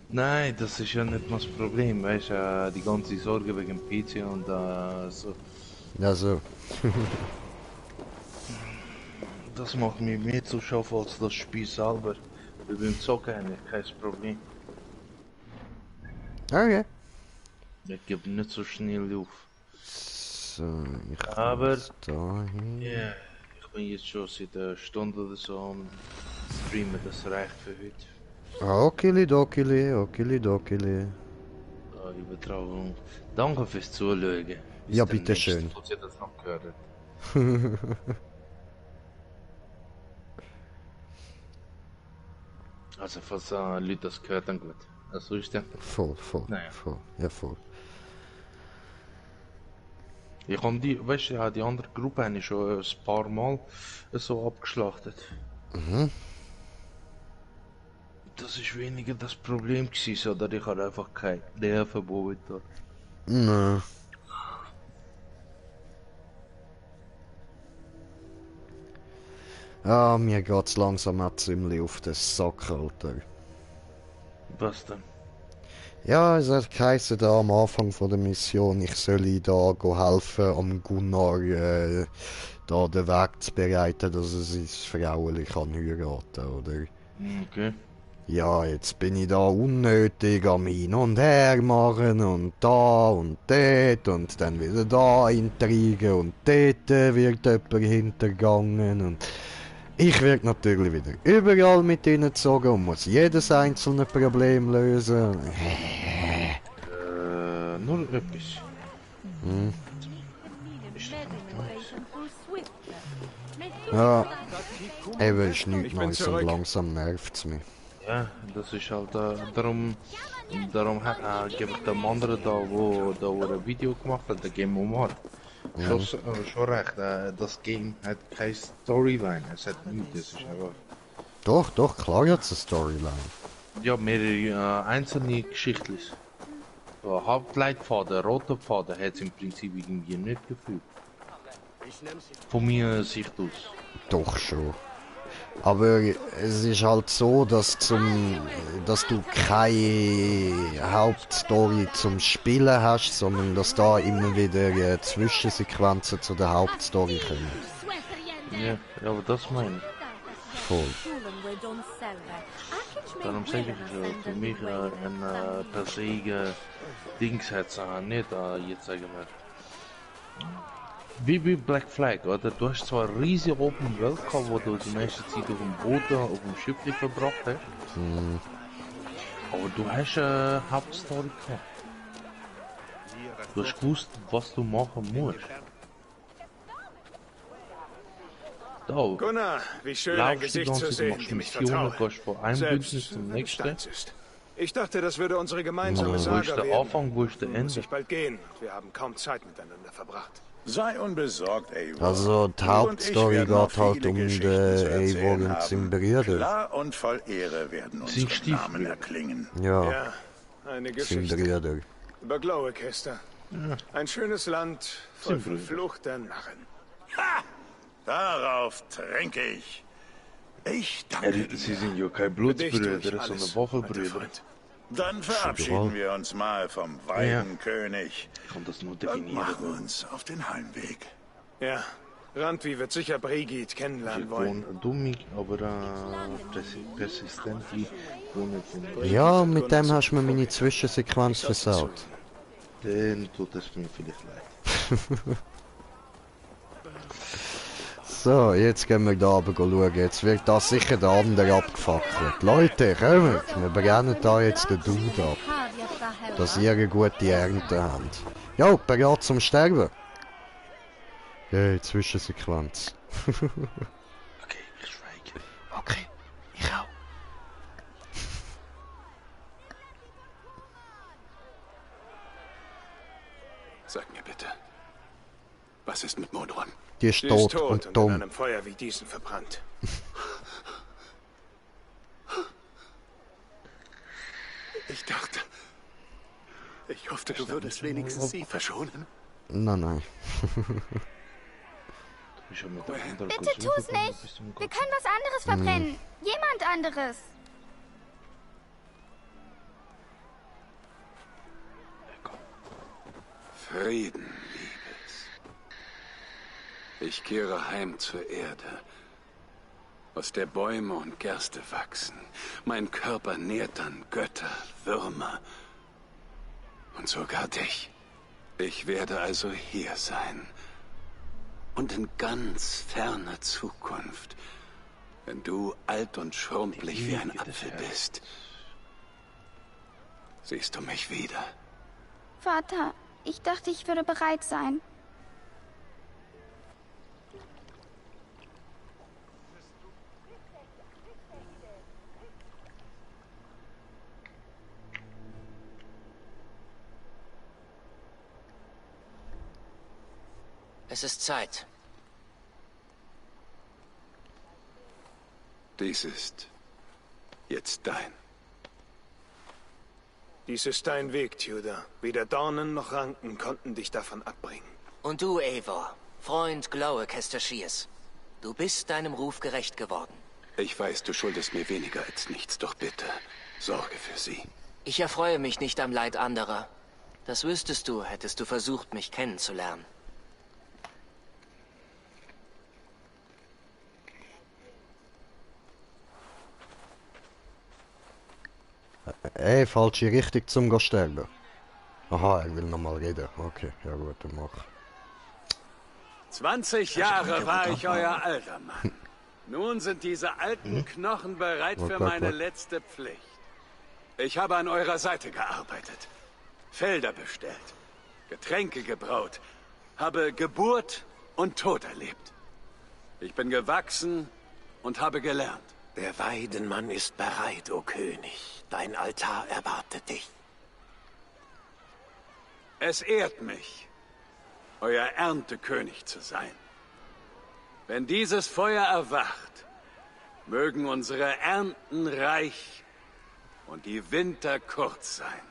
Nein, das ist ja nicht mal das Problem, weißt du, die ganze Sorge wegen dem PC und so. Ja, so. Das macht mir mehr zu schaffen als das Spiel selber. Wir beim Zocken habe ich kein Problem. Okay. Ich gebe nicht so schnell auf. So, ich Aber muss da hin. ja, ich bin jetzt schon seit einer Stunde oder so am Streamen, das reicht für heute. Okili-dokili. Übertragung. Danke fürs Zuschauen. Bis Ja, demnächst, bitteschön. falls ihr das noch gehört habt. Also falls Leute das gehört, dann gut. Also ist der. Voll. Naja. Voll. Ja, voll. Ich habe die, weißt du, ja, die andere Gruppe habe ich schon ein paar Mal so abgeschlachtet. Mhm. Das ist weniger das Problem gewesen, sondern ich habe einfach keine Nerven momentan. Nö. Ja, mir geht's langsam auch ziemlich auf den Sack, Alter. Was denn? Ja, es hat geheißen da am Anfang von der Mission, ich soll da helfen, um Gunnar da den Weg zu bereiten, dass er sein Frauchen kann heiraten, oder? Okay. Ja, jetzt bin ich da unnötig am Hin und Her machen und da und dort und dann wieder da Intrigen und dort wird jemand hintergangen und ich werde natürlich wieder überall mit ihnen gezogen und muss jedes einzelne Problem lösen. Nur etwas. Hm. Ja, eben ist nichts Neues und langsam nervt es mich. Ja, das ist halt darum gebe ich dem anderen da, wo ein Video gemacht hat, der Game Omar. Ja. Schon recht, das Game hat keine Storyline, es hat nichts, es ist einfach... Doch, klar hat es eine Storyline. Ja, mehrere einzelne Geschichten. So, Hauptleitfaden, roter Faden hat es im Prinzip irgendwie nicht gefühlt. Von meiner Sicht aus. Doch schon. Aber es ist halt so, dass du keine Hauptstory zum Spielen hast, sondern dass da immer wieder Zwischensequenzen zu der Hauptstory kommen. Ja, aber das meine ich. Voll. Darum sage ich für mich ein persönlicher Dings hat nicht jetzt sagen wir. Wie bei Black Flag, oder? Du hast zwar eine riesige Open World gehabt, wo du die meiste Zeit auf dem Boot, auf dem Schiff verbracht hast. Mhm. Aber du hast eine Hauptstory gehabt. Du hast gewusst, was du machen musst. Da, Gunnar, wie schön ein Gesicht zu sehen, dem ich vertraue. Gehst von einem Bündnis zum nächsten. Ich dachte, das würde unsere gemeinsame Wo Saga ist der werden. Anfang, wo ist der Muss Ende? ich bald gehen. Wir haben kaum Zeit miteinander verbracht. Sei unbesorgt, Eivor. Also die Hauptstory geht halt um den Eivor und seinen Bruder. Klar und voll Ehre werden unsere Namen erklingen. Ja. eine Sind Geschichte. Brüder. Über Glowacester. Ja. Ein schönes Land voll verfluchter Narren. Ha! Darauf trinke ich. Ich danke dir. Sie sind ja keine Blutsbrüder, sondern Waffelbrüder. Dann verabschieden wir uns mal vom Weidenkönig Ich kann das nur und definieren. machen uns auf den Heimweg. Ja, Randvi wird sicher Brigid kennenlernen wollen. Gewoon dummig, aber persistent wie Ja, mit dem hast du mir meine Zwischensequenz versaut. Dann tut es mir vielleicht leid. So, jetzt gehen wir da oben schauen. Jetzt wird da sicher der andere abgefackelt. Leute, kommt! Wir brennen da jetzt den Dude ab. Dass ihr eine gute Ernte habt. Jo, bereit zum Sterben. Yay, Zwischensequenz. Okay, ich schweige. Okay, ich auch. Sag mir bitte, was ist mit Modron? Die ist Sie tot ist tot und in dumm. einem Feuer wie diesen verbrannt. Ich hoffte, du würdest wenigstens sie verschonen. Nein. Bitte tu's nicht! Wir können was anderes verbrennen. Jemand anderes. Frieden, Liebes. Ich kehre heim zur Erde, aus der Bäume und Gerste wachsen. Mein Körper nährt dann Götter, Würmer und sogar dich. Ich werde also hier sein. Und in ganz ferner Zukunft, wenn du alt und schrumpelig wie ein Apfel bist, siehst du mich wieder. Vater, ich dachte, ich würde bereit sein. Es ist Zeit. Dies ist jetzt dein. Dies ist dein Weg, Tudor. Weder Dornen noch Ranken konnten dich davon abbringen. Und du, Eivor, Freund Glowacester Shears. Du bist deinem Ruf gerecht geworden. Ich weiß, du schuldest mir weniger als nichts, doch bitte, sorge für sie. Ich erfreue mich nicht am Leid anderer. Das wüsstest du, hättest du versucht, mich kennenzulernen. Ey, falsche Richtung zum sterben. Aha, er will nochmal reden. Okay, ja gut, dann mach. 20 Jahre war ich euer alter Mann. Nun sind diese alten Knochen bereit für meine letzte Pflicht. Ich habe an eurer Seite gearbeitet, Felder bestellt, Getränke gebraut, habe Geburt und Tod erlebt. Ich bin gewachsen und habe gelernt. Der Weidenmann ist bereit, o König. Dein Altar erwartet dich. Es ehrt mich, euer Erntekönig zu sein. Wenn dieses Feuer erwacht, mögen unsere Ernten reich und die Winter kurz sein.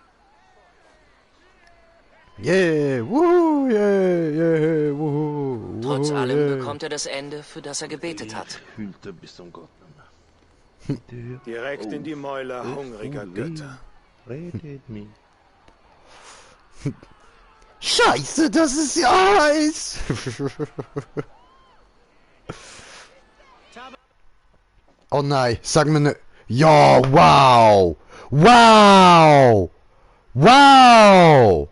Yeah, wuhu, yeah, wuhu. Trotz allem bekommt er das Ende, für das er gebetet hat. Direkt in die Mäuler hungriger Götter. Scheiße, das ist ja heiß! Oh nein, sag mir ne... Ja, wow! Wow! Wow!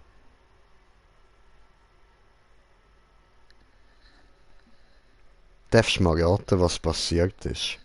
Darfst du mal raten, was passiert ist?